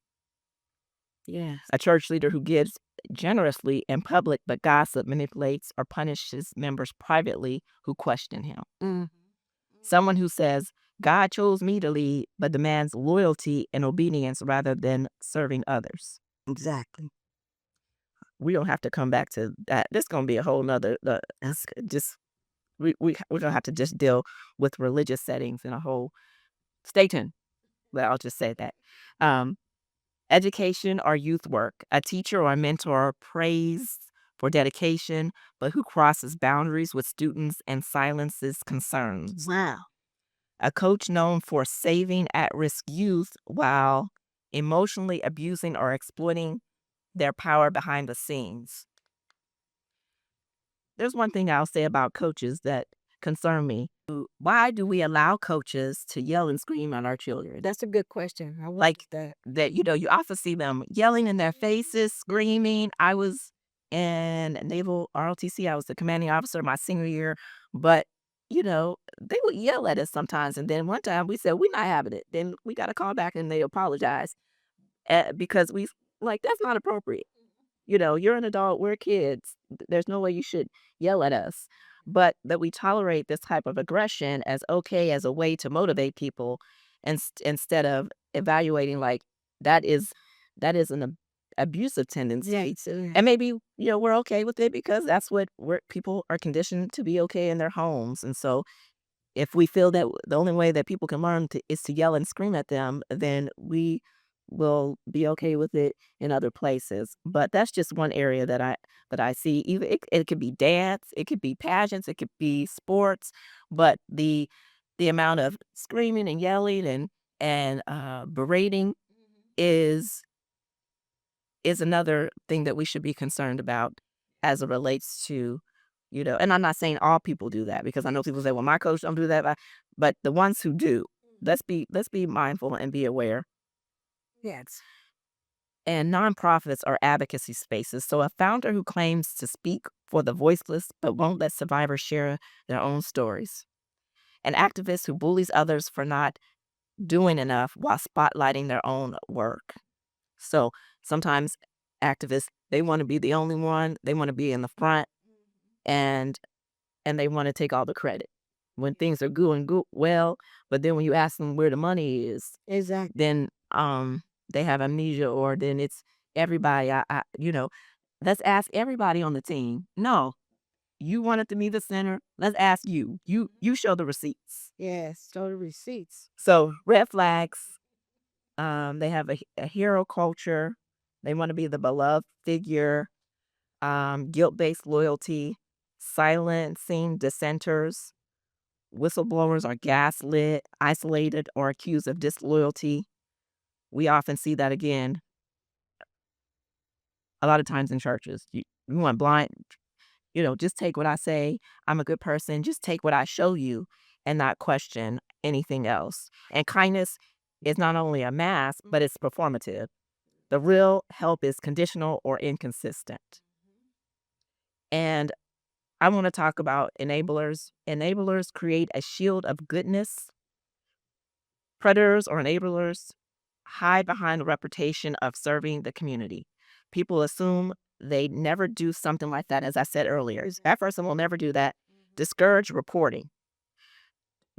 yes. A church leader who gives generously in public, but gossip, manipulates, or punishes members privately who question him. Someone who says God chose me to lead, but demands loyalty and obedience rather than serving others. Exactly. We don't have to come back to that. This is gonna be a whole nother. That's just we're gonna have to just deal with religious settings in a whole. Stay tuned. But I'll just say that. Um, Education or youth work. A teacher or mentor praised for dedication, but who crosses boundaries with students and silences concerns. Wow. A coach known for saving at risk youth while emotionally abusing or exploiting their power behind the scenes. There's one thing I'll say about coaches that concern me. Why do we allow coaches to yell and scream at our children? That's a good question. I Like that. you often see them yelling in their faces, screaming. I was in Naval ROTC. I was the commanding officer my senior year, but they would yell at us sometimes. And then one time we said, we're not having it. Then we got a call back and they apologized because we like, that's not appropriate. You're an adult, we're kids. There's no way you should yell at us. But that we tolerate this type of aggression as okay as a way to motivate people instead of evaluating like that is an abusive tendency. Yeah. So, And maybe, we're okay with it because that's what people are conditioned to be okay in their homes. And so if we feel that the only way that people can learn is to yell and scream at them, then we will be okay with it in other places. But that's just one area that I see. Even it could be dance, it could be pageants, it could be sports, but the amount of screaming and yelling and berating is another thing that we should be concerned about as it relates to, and I'm not saying all people do that because I know people say, well, my coach don't do that, but the ones who do, let's be mindful and be aware. yes. And nonprofits are advocacy spaces. So a founder who claims to speak for the voiceless but won't let survivors share their own stories. An activist who bullies others for not doing enough while spotlighting their own work. So sometimes activists, they want to be the only one, they want to be in the front, and they want to take all the credit when things are going good well, but then when you ask them where the money is, Exactly. then they have amnesia, or then it's everybody. Let's ask everybody on the team. No, you wanted to be the center. Let's ask you. You show the receipts. Yes. Show the receipts. So red flags. They have a hero culture. They want to be the beloved figure. Guilt-based loyalty, silencing dissenters. Whistleblowers are gaslit, isolated, or accused of disloyalty. We often see that again a lot of times in churches. You want blind, just take what I say. I'm a good person. Just take what I show you and not question anything else. And kindness is not only a mask, but it's performative. The real help is conditional or inconsistent. And I want to talk about enablers. Enablers create a shield of goodness. Predators or enablers hide behind the reputation of serving the community. People assume they never do something like that, as I said earlier. That person will never do that. Discourage reporting.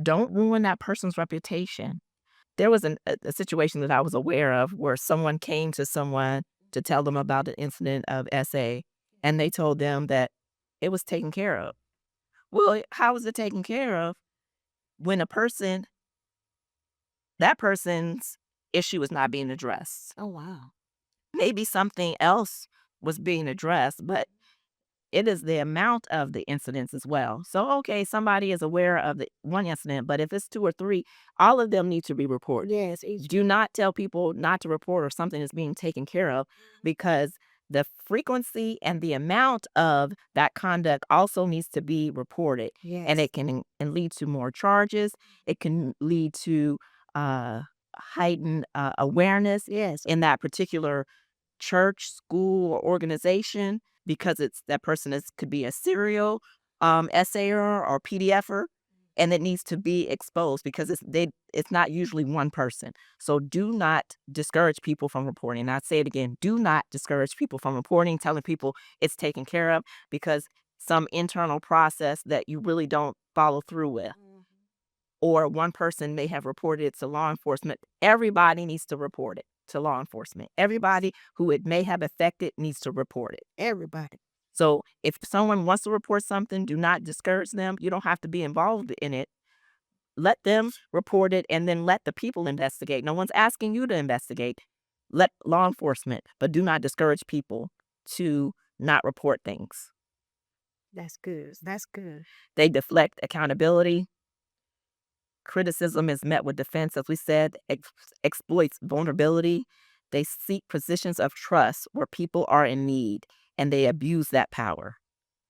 Don't ruin that person's reputation. There was a situation that I was aware of where someone came to someone to tell them about an incident of SA, and they told them that it was taken care of. Well, how is it taken care of when that person's issue is not being addressed? Oh, wow. Maybe something else was being addressed, but it is the amount of the incidents as well. So, okay, somebody is aware of the one incident, but if it's 2 or 3, all of them need to be reported. Yes. Do not tell people not to report or something is being taken care of, because the frequency and the amount of that conduct also needs to be reported. Yes. And it can lead to more charges. It can lead to heightened awareness Yes. in that particular church, school, or organization, because that person could be a serial essayer or PDFer, and it needs to be exposed because it's not usually one person. So do not discourage people from reporting. And I say it again, do not discourage people from reporting, telling people it's taken care of because some internal process that you really don't follow through with. or one person may have reported it to law enforcement. Everybody needs to report it to law enforcement. Everybody who it may have affected needs to report it. Everybody. So if someone wants to report something, do not discourage them. You don't have to be involved in it. Let them report it, and then let the people investigate. No one's asking you to investigate. Let law enforcement, but do not discourage people to not report things. That's good. That's good. They deflect accountability. Criticism is met with defense, as we said, exploits vulnerability. They seek positions of trust where people are in need, and they abuse that power.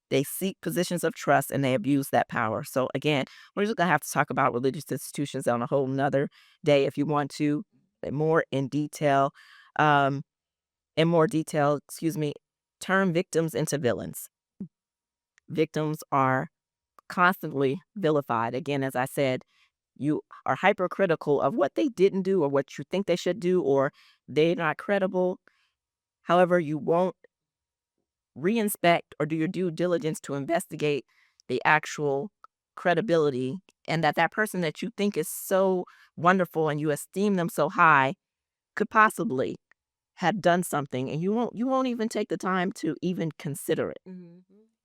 They seek positions of trust and they abuse that power. So again, we're just gonna have to talk about religious institutions on a whole nother day if you want to, more in detail. Um, excuse me, turn victims into villains. Victims are constantly vilified. Again, as I said, you are hypercritical of what they didn't do or what you think they should do, or they're not credible. However, you won't reinspect or do your due diligence to investigate the actual credibility, and that person that you think is so wonderful and you esteem them so high could possibly have done something, and you won't even take the time to even consider it.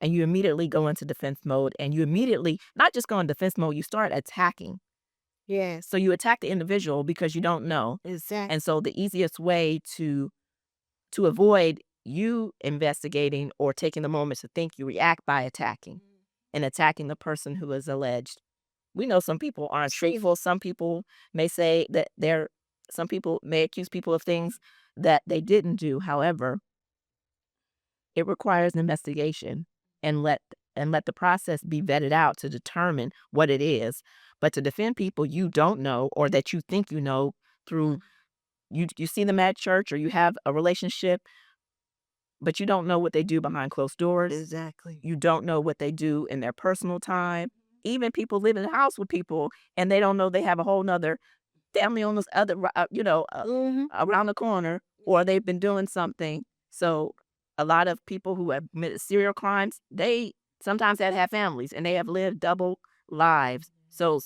And you immediately go into defense mode, and you immediately not just go in defense mode, you start attacking. Yes. So you attack the individual because you don't know. Exactly. And so the easiest way to avoid you investigating or taking the moment to think, you react by attacking and attacking the person who is alleged. We know some people aren't truthful. Some people may say that some people may accuse people of things that they didn't do. However, it requires an investigation, and let the process be vetted out to determine what it is. But to defend people you don't know or that you think you know through you see them at church or you have a relationship, but you don't know what they do behind closed doors. Exactly. You don't know what they do in their personal time. Even people live in the house with people and they don't know they have a whole nother family on this other, around the corner, or they've been doing something. So a lot of people who have committed serial crimes, they sometimes have families and they have lived double lives. So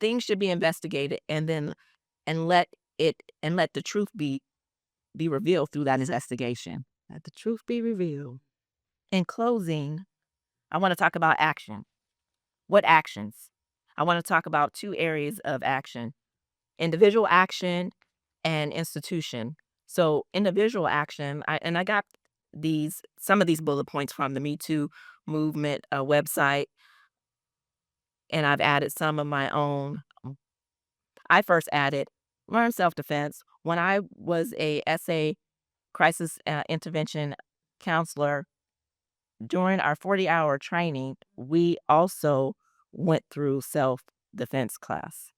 things should be investigated, and then let the truth be revealed through that investigation. Let the truth be revealed. In closing, I want to talk about action. What actions? I want to talk about two areas of action: individual action and institution. So individual action, I got some of these bullet points from the Me Too movement website, and I've added some of my own. I first added learn self-defense. When I was a SA crisis intervention counselor, during our 40-hour training, we also went through self-defense class.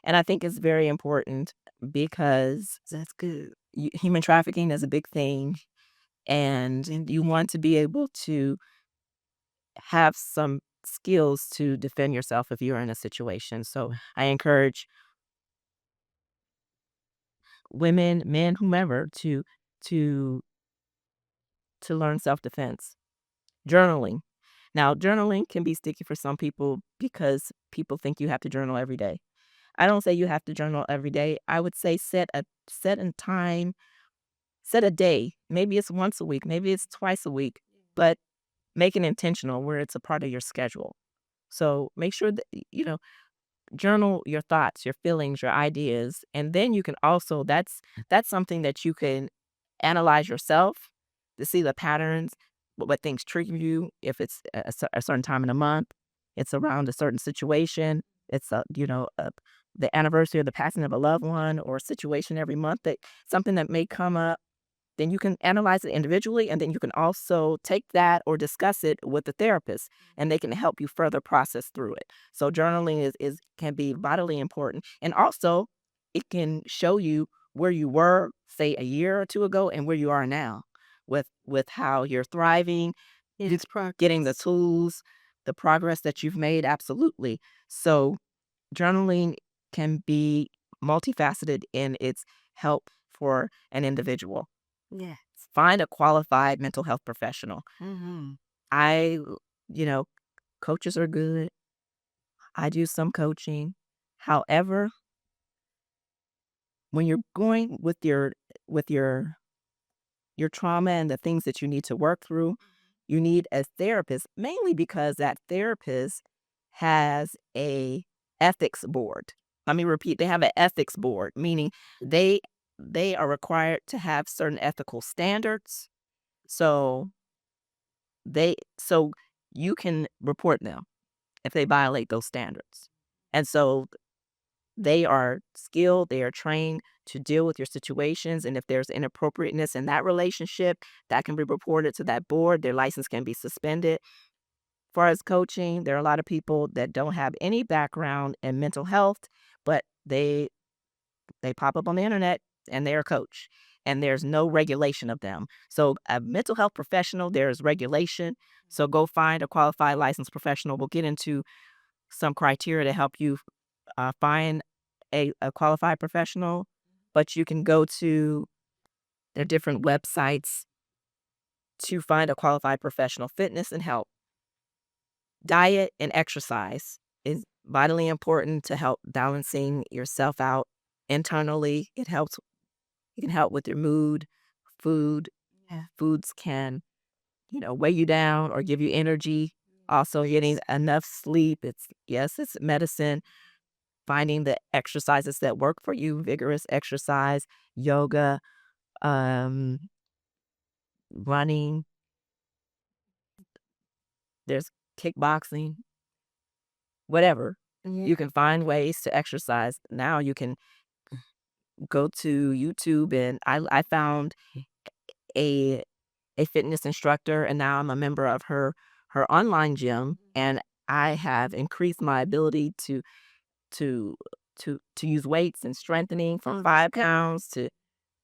And I think it's very important because That's good. human trafficking is a big thing, and you want to be able to have some skills to defend yourself if you're in a situation. So I encourage women, men, whomever to learn self-defense. Journaling. Now, journaling can be sticky for some people because people think you have to journal every day. I don't say you have to journal every day. I would say set a time, set a day. Maybe it's once a week, maybe it's twice a week, but make it intentional where it's a part of your schedule. So make sure that journal your thoughts, your feelings, your ideas, and then you can also that's something that you can analyze yourself to see the patterns, what things trigger you. If it's a certain time in a month, it's around a certain situation, it's the anniversary of the passing of a loved one, or a situation every month, that something that may come up, then you can analyze it individually, and then you can also take that or discuss it with the therapist, and they can help you further process through it. So journaling is can be vitally important, and also it can show you where you were, say, a year or two ago, and where you are now, with how you're thriving, It's progress. getting the tools, the progress that you've made. Absolutely. So journaling can be multifaceted in its help for an individual. Yes. Find a qualified mental health professional. Mm-hmm. I, coaches are good. I do some coaching. However, when you're going with your trauma and the things that you need to work through, you need a therapist, mainly because that therapist has a ethics board. Let me repeat, they have an ethics board, meaning they they are required to have certain ethical standards. So so you can report them if they violate those standards. And so they are skilled, they are trained to deal with your situations. And if there's inappropriateness in that relationship, that can be reported to that board. Their license can be suspended. As far as coaching, there are a lot of people that don't have any background in mental health, but they pop up on the internet and they're a coach. And there's no regulation of them. So a mental health professional, there's regulation. So go find a qualified licensed professional. We'll get into some criteria to help you find a qualified professional, but you can go to their different websites to find a qualified professional. Fitness and health, diet and exercise is vitally important to help balancing yourself out internally. It can help with your mood. Food, foods can, weigh you down or give you energy. Also, getting enough sleep. It's medicine. Finding the exercises that work for you, vigorous exercise, yoga, um, running, there's kickboxing, whatever. You can find ways to exercise. Now you can go to YouTube, and I found a a fitness instructor, and now I'm a member of her online gym, and I have increased my ability to to use weights and strengthening from 5 pounds to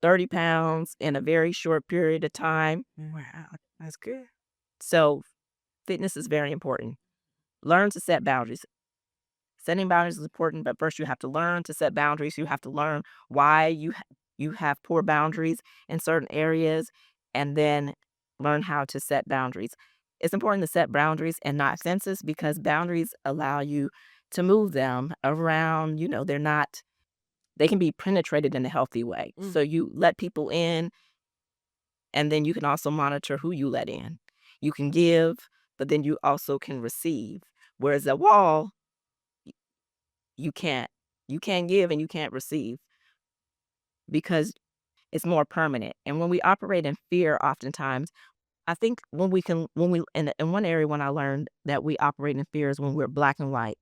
30 pounds in a very short period of time. Wow, that's good. So fitness is very important. Learn to set boundaries. Setting boundaries is important, but first you have to learn to set boundaries. You have to learn why you have poor boundaries in certain areas, and then learn how to set boundaries. It's important to set boundaries and not fences, because boundaries allow you to move them around. They can be penetrated in a healthy way. So you let people in, and then you can also monitor who you let in. You can give, but then you also can receive. Whereas a wall, you can't. You can't give and you can't receive, because it's more permanent. And when we operate in fear, oftentimes, I think when we in one area when I learned that we operate in fear is when we're black and white.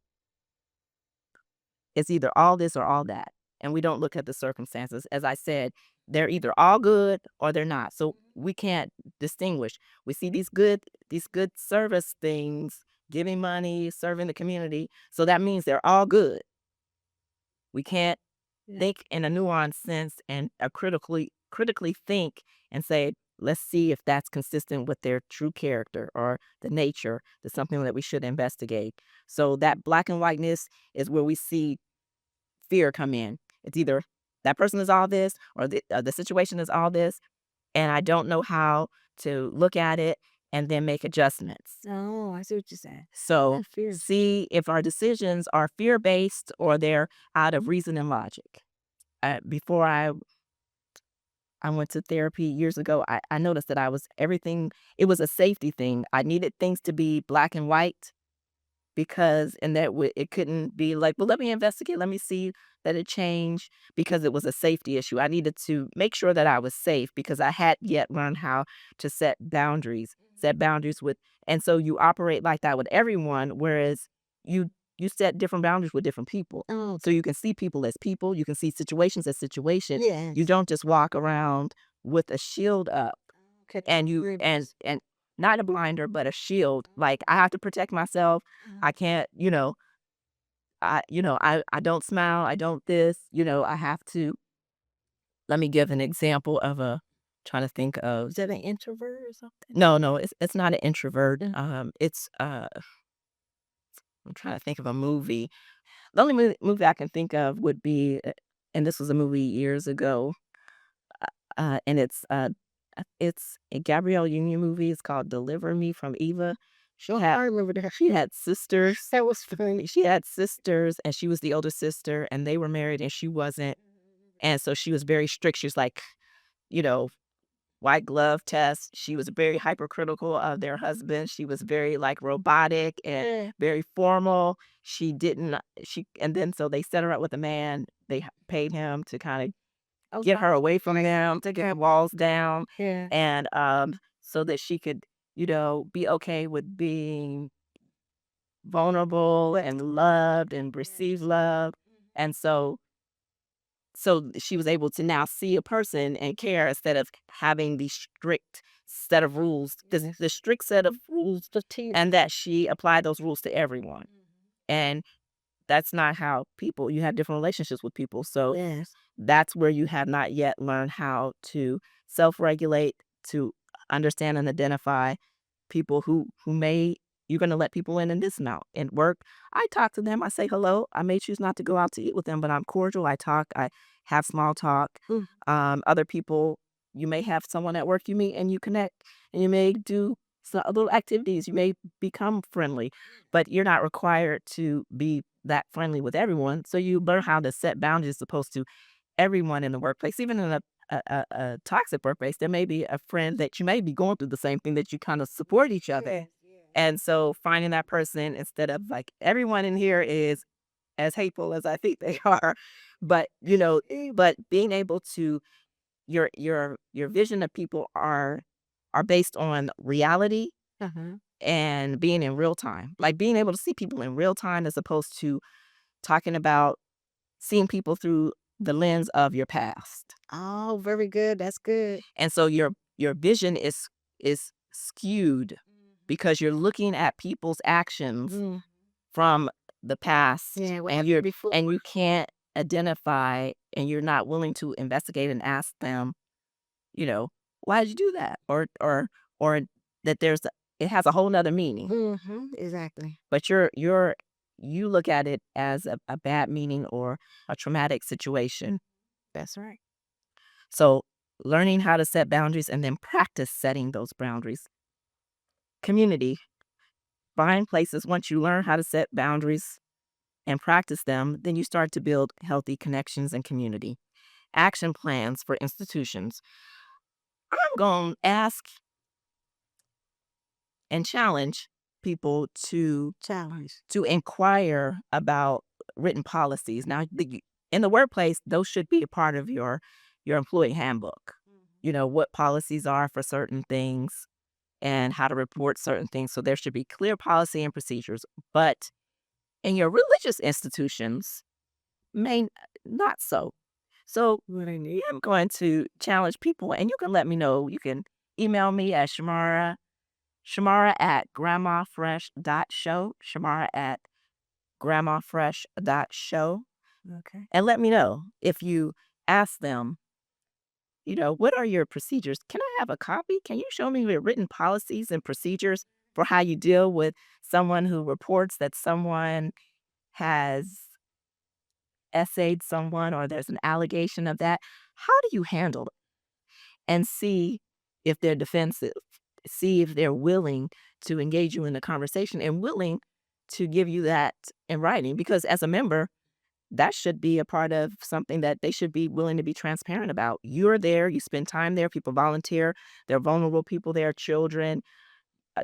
It's either all this or all that. And we don't look at the circumstances. As I said, they're either all good or they're not. So we can't distinguish. We see these good service things, giving money, serving the community. So that means they're all good. We can't think in a nuanced sense and critically think and say, let's see if that's consistent with their true character or the nature. That's something that we should investigate. So that black and whiteness is where we see fear come in. It's either that person is all this or the situation is all this, and I don't know how to look at it and then make adjustments. Oh, I see what you're saying. So That fear. see if our decisions are fear-based or they're out of reason and logic. Before I went to therapy years ago, I noticed that it was a safety thing. I needed things to be black and white, because and that it couldn't be like, well, let me investigate, let me see that it changed, because it was a safety issue. I needed to make sure that I was safe, because I hadn't yet learned how to set boundaries with, and so you operate like that with everyone, whereas you set different boundaries with different people. Oh, So you can see people as people, you can see situations as situations. yes. You don't just walk around with a shield up, Okay. and and not a blinder, but a shield. Like, I have to protect myself. I can't, I don't smile. I don't this, I have to. Let me give an example of trying to think of. Is that an introvert or something? No, it's not an introvert. Mm. It's I'm trying to think of a movie. The only movie I can think of would be, and this was a movie years ago, and it's a Gabrielle Union movie. It's called Deliver Me from Eva. She had I remember that. she had sisters. That was funny. She had sisters, and she was the older sister, and they were married, and she wasn't. And so she was very strict. She was like, you know, white glove test. She was very hypercritical of their husband. She was very like robotic and very formal. She didn't she and then so they set her up with a man. They paid him to kind of get her away from them, to get walls down, Yeah. and so that she could, be okay with being vulnerable and loved and receive love. And so she was able to now see a person and care instead of having the strict set of rules, the strict set of rules, and that she applied those rules to everyone. And that's not how you have different relationships with people. So Yes. that's where you have not yet learned how to self-regulate, to understand and identify people who may you're going to let people in and dismount. And work, I talk to them. I say hello. I may choose not to go out to eat with them, but I'm cordial. I talk. I have small talk. Mm. Other people, you may have someone at work you meet and you connect, and you may do little activities. You may become friendly, but you're not required to be that friendly with everyone. So you learn how to set boundaries as opposed to everyone in the workplace. Even in a toxic workplace, there may be a friend that you may be going through the same thing, that you kind of support each other. And so finding that person, instead of like everyone in here is as hateful as I think they are, but but being able to your vision of people are based on reality Uh-huh. and being in real time, like being able to see people in real time as opposed to talking about seeing people through the lens of your past. Oh, very good. That's good. And so your vision is skewed because you're looking at people's actions Mm. from the past, Yeah. What and happened before? you can't identify, and you're not willing to investigate and ask them, why did you do that? Or that it has a whole nother meaning. Mm-hmm. Exactly. But you look at it as a bad meaning or a traumatic situation. That's right. So learning how to set boundaries and then practice setting those boundaries. Community. Find places. Once you learn how to set boundaries and practice them, then you start to build healthy connections and community. Action plans for institutions. I'm going to ask and challenge people Challenge. to inquire about written policies. Now, in the workplace, those should be a part of your employee handbook. What policies are for certain things and how to report certain things. So there should be clear policy and procedures. But in your religious institutions, may not so. So What I need. I'm going to challenge people, and you can let me know. You can email me at Shamara@grandmafresh.show, Shamara@grandmafresh.show, Okay. and let me know if you ask them, what are your procedures? Can I have a copy? Can you show me your written policies and procedures for how you deal with someone who reports that someone has essayed someone, or there's an allegation of that? How do you handle it? And see if they're defensive, see if they're willing to engage you in the conversation and willing to give you that in writing. Because as a member, that should be a part of something that they should be willing to be transparent about. You're there, you spend time there, people volunteer, there are vulnerable people there, children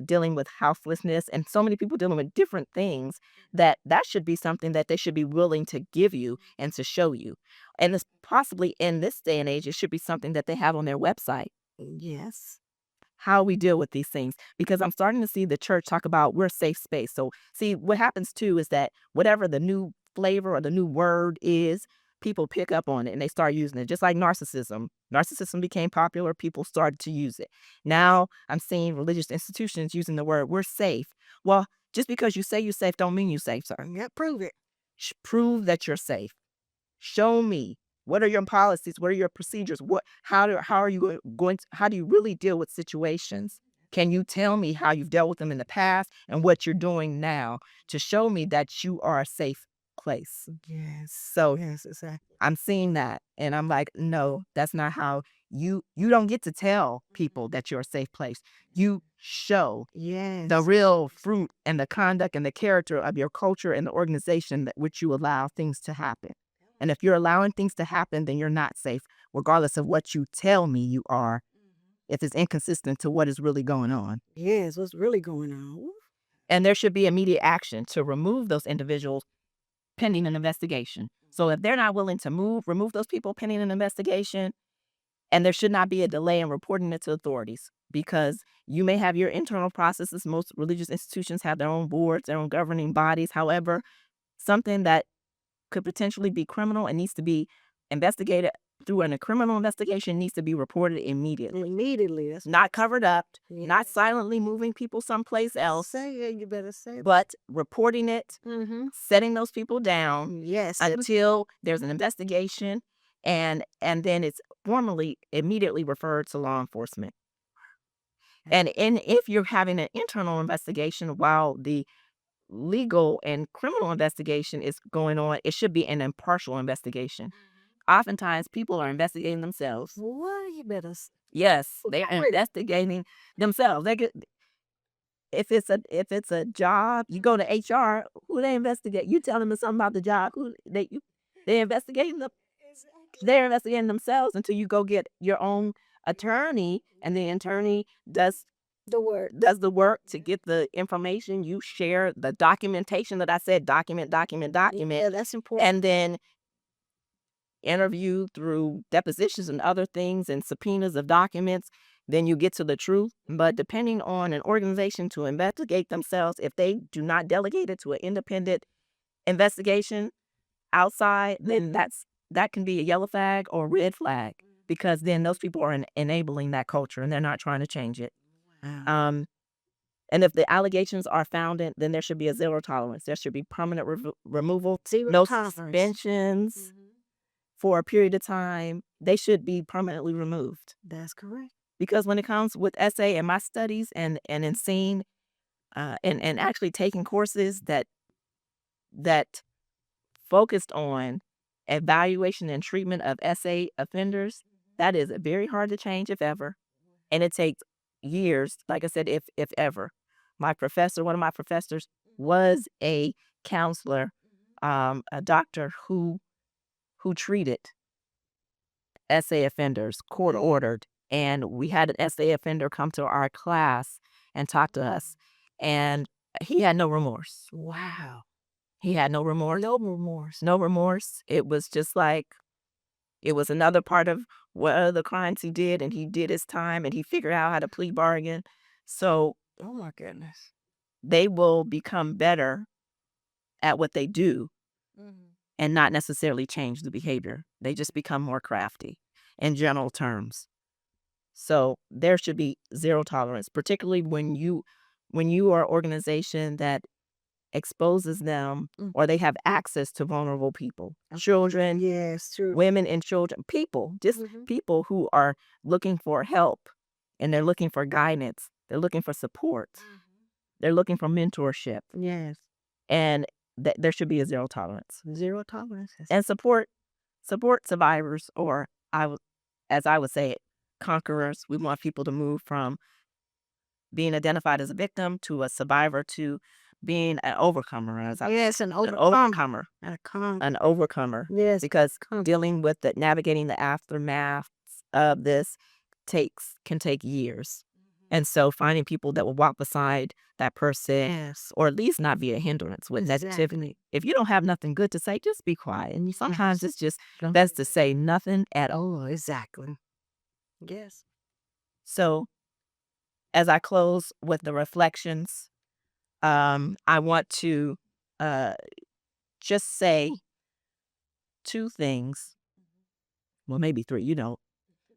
dealing with houselessness, and so many people dealing with different things, that should be something that they should be willing to give you and to show you. And this, possibly in this day and age, it should be something that they have on their website. Yes. How we deal with these things, because I'm starting to see the church talk about we're a safe space. So see, what happens too is that whatever the new flavor or the new word is, people pick up on it and they start using it. Just like narcissism became popular, people started to use it. Now I'm seeing religious institutions using the word we're safe. Well, just because you say you're safe don't mean you're safe, sir. Yeah. Prove it. Prove that you're safe. Show me, what are your policies? What are your procedures? How are you going to, how do you really deal with situations? Can you tell me how you've dealt with them in the past and what you're doing now to show me that you are a safe place? Yes. So Yes. Exactly. I'm seeing that, and I'm like, no, that's not how You don't get to tell people that you're a safe place. You show the Yes. real fruit and the conduct and the character of your culture and the organization that which you allow things to happen. And if you're allowing things to happen, then you're not safe, regardless of what you tell me you are, if it's inconsistent to what is really going on. Yes, what's really going on? And there should be immediate action to remove those individuals pending an investigation. So if they're not willing to remove those people pending an investigation, and there should not be a delay in reporting it to authorities, because you may have your internal processes. Most religious institutions have their own boards, their own governing bodies. However, something that could potentially be criminal and needs to be investigated through a criminal investigation needs to be reported immediately. Immediately. That's Not covered up, Yeah. not silently moving people someplace else, say it. You better say it. but reporting it, Mm-hmm. setting those people down Yes. until there's an investigation, and then it's formally immediately referred to law enforcement. And if you're having an internal investigation while the legal and criminal investigation is going on, it should be an impartial investigation. Oftentimes, people are investigating themselves. What? You better. Yes, they are investigating themselves. They get, if it's a job, you go to HR. Who they investigate? You tell them something about the job. Who they investigating them. They're investigating themselves until you go get your own attorney, and the attorney does the work to get the information. You share the documentation that I said, document. Yeah, that's important. And then interview through depositions and other things and subpoenas of documents. Then you get to the truth. But depending on an organization to investigate themselves, if they do not delegate it to an independent investigation outside, then that can be a yellow flag or red flag, because then those people are enabling that culture and they're not trying to change it. Wow. And if the allegations are founded, then there should be a zero tolerance. There should be permanent removal, Zero no tolerance. suspensions for a period of time. They should be permanently removed. That's correct. Because when it comes with essay and my studies and in seeing and actually taking courses that focused on evaluation and treatment of essay offenders, that is very hard to change, if ever. And it takes years, like I said, if ever. One of my professors was a counselor, a doctor who treated essay offenders, court ordered. And we had an essay offender come to our class and talk to us. And he had no remorse. Wow. He had no remorse. No remorse. No remorse. It was just like, it was another part of what other crimes he did, and he did his time, and he figured out how to plea bargain. So Oh my goodness. they will become better at what they do and not necessarily change the behavior. They just become more crafty in general terms. So there should be zero tolerance, particularly when you are an organization that exposes them or they have access to vulnerable people, children, Yes, true. women and children, people, just people who are looking for help, and they're looking for guidance. They're looking for support. They're looking for mentorship, Yes. and there should be a zero tolerance. Zero tolerance. And support survivors, or as I would say it, conquerors. We want people to move from being identified as a victim to a survivor to being an overcomer. Yes, an An overcomer. overcomer. Yes. Because dealing with navigating the aftermath of this can take years. And so finding people that will walk beside that person, Yes. or at least not be a hindrance with negativity. Exactly. If you don't have nothing good to say, just be quiet. And sometimes it's just best to say nothing at all. Oh, exactly. Yes. So as I close with the reflections, I want to just say two things. Well, maybe three.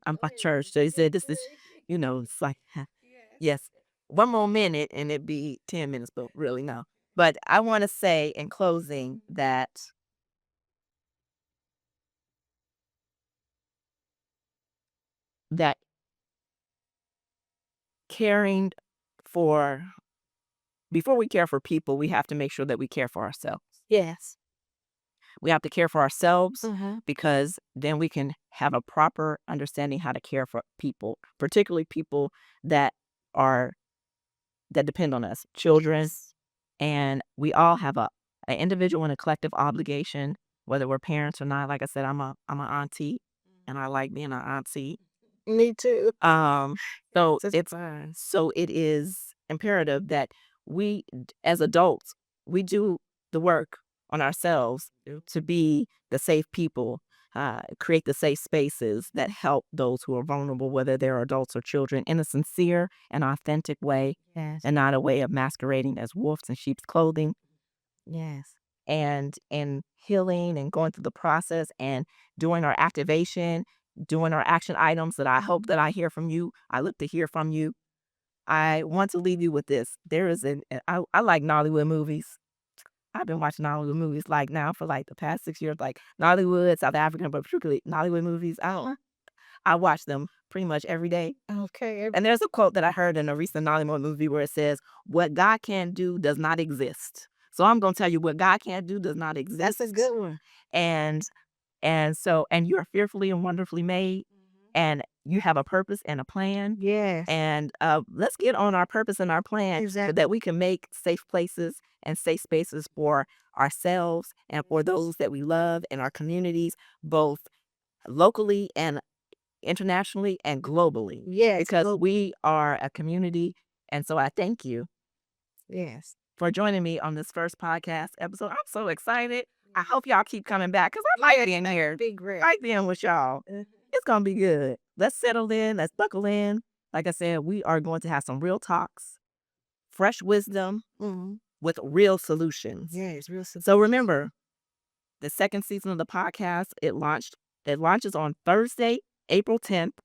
I'm my church. They said this is, it's like, yes, one more minute and it'd be 10 minutes, but really no. But I want to say in closing that caring for, before we care for people, we have to make sure that we care for ourselves. Yes. We have to care for ourselves Mhm. because then we can have a proper understanding how to care for people, particularly people that are that depend on us, children. And we all have an individual and a collective obligation, whether we're parents or not. Like I said, I'm an auntie, and I like being an auntie. Me too. Um, so That's it's fine. so it is imperative that we, as adults, we do the work on ourselves to be the safe people, create the safe spaces that help those who are vulnerable, whether they're adults or children, in a sincere and authentic way, Yes. and not a way of masquerading as wolves in sheep's clothing, Yes. and healing and going through the process and doing our activation, doing our action items that I hope that I hear from you. I look to hear from you. I want to leave you with this. There is I like Nollywood movies. I've been watching Nollywood movies like now for like the past 6 years, like Nollywood, South African, but particularly Nollywood movies. I watch them pretty much every day. Okay. And there's a quote that I heard in a recent Nollywood movie where it says, "What God can't do does not exist." So I'm gonna tell you what God can't do does not exist. That's a good one. And and you are fearfully and wonderfully made, and you have a purpose and a plan. Yes. And let's get on our purpose and our plan so Exactly. that we can make safe places and safe spaces for ourselves and for those that we love in our communities, both locally and internationally and globally. Yes. Because we are a community. And so I thank you Yes. for joining me on this first podcast episode. I'm so excited. I hope y'all keep coming back because I like being here. Be great. I like being with y'all. It's going to be good. Let's settle in. Let's buckle in. Like I said, we are going to have some real talks, fresh wisdom Mhm. with real solutions. Yes. Real simple. So remember, the second season of the podcast, it launches on Thursday, April 10th,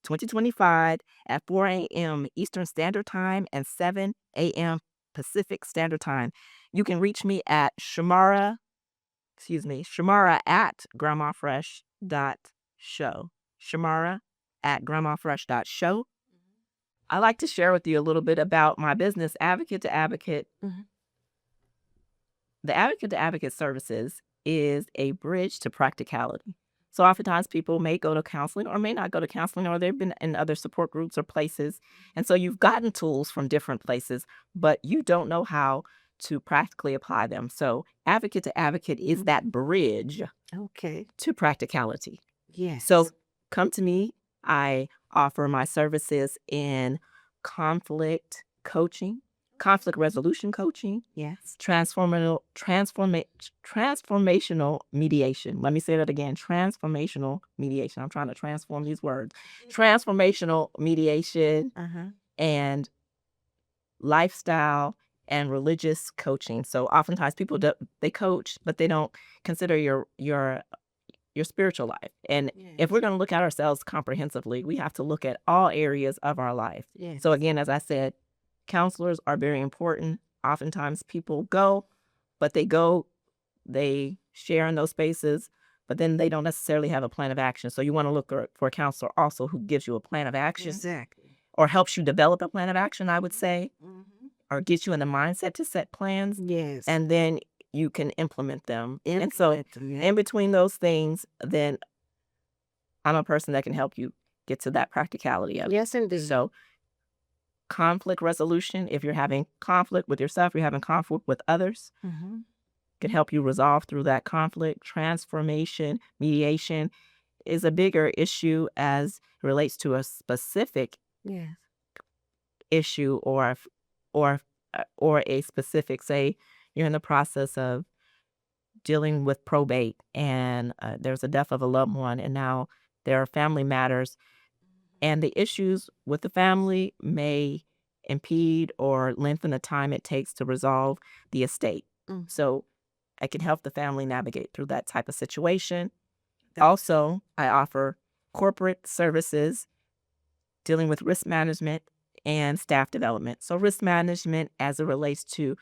2025 at 4 a.m. Eastern Standard Time and 7 a.m. Pacific Standard Time. You can reach me at Shamara at grandmafresh.show. Shamara at grandmafresh.show. I like to share with you a little bit about my business, Advocate to Advocate. Mhm. The Advocate to Advocate services is a bridge to practicality. So oftentimes people may go to counseling or may not go to counseling, or they've been in other support groups or places. And so you've gotten tools from different places, but you don't know how to practically apply them. So Advocate to Advocate is that bridge Okay. to practicality. Yes. So come to me. I offer my services in conflict coaching, conflict resolution coaching, Yes. transformational mediation. Let me say that again. Transformational mediation. I'm trying to transform these words. Transformational mediation and lifestyle and religious coaching. So oftentimes people they coach, but they don't consider your spiritual life. And if we're going to look at ourselves comprehensively, we have to look at all areas of our life. Yes. So again, as I said, counselors are very important. Oftentimes people go, but they share in those spaces, but then they don't necessarily have a plan of action. So you want to look for a counselor also who gives you a plan of action. Exactly. Or helps you develop a plan of action, I would say, or gets you in the mindset to set plans. Yes. And then you can implement them. And so in between those things, then I'm a person that can help you get to that practicality of it. Yes, indeed. So conflict resolution, if you're having conflict with yourself, you're having conflict with others, can help you resolve through that conflict. Transformation, mediation is a bigger issue as it relates to a specific Yes. issue or a specific, say you're in the process of dealing with probate and there's a death of a loved one, and now there are family matters, and the issues with the family may impede or lengthen the time it takes to resolve the estate. So I can help the family navigate through that type of situation. Also, I offer corporate services dealing with risk management and staff development. So risk management as it relates to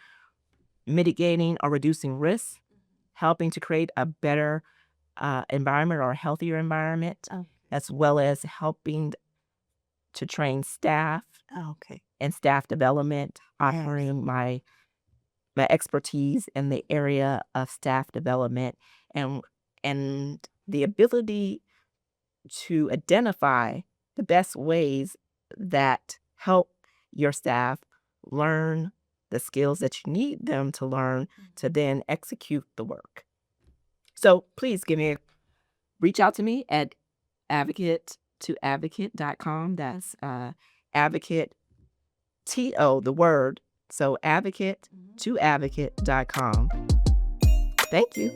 mitigating or reducing risks, helping to create a better environment or a healthier environment, as well as helping to train staff Okay. and staff development, offering my expertise in the area of staff development and the ability to identify the best ways that help your staff learn the skills that you need them to learn to then execute the work. So please reach out to me at advocate2advocate.com. That's advocate, T-O, the word. So advocate2advocate.com. Thank you.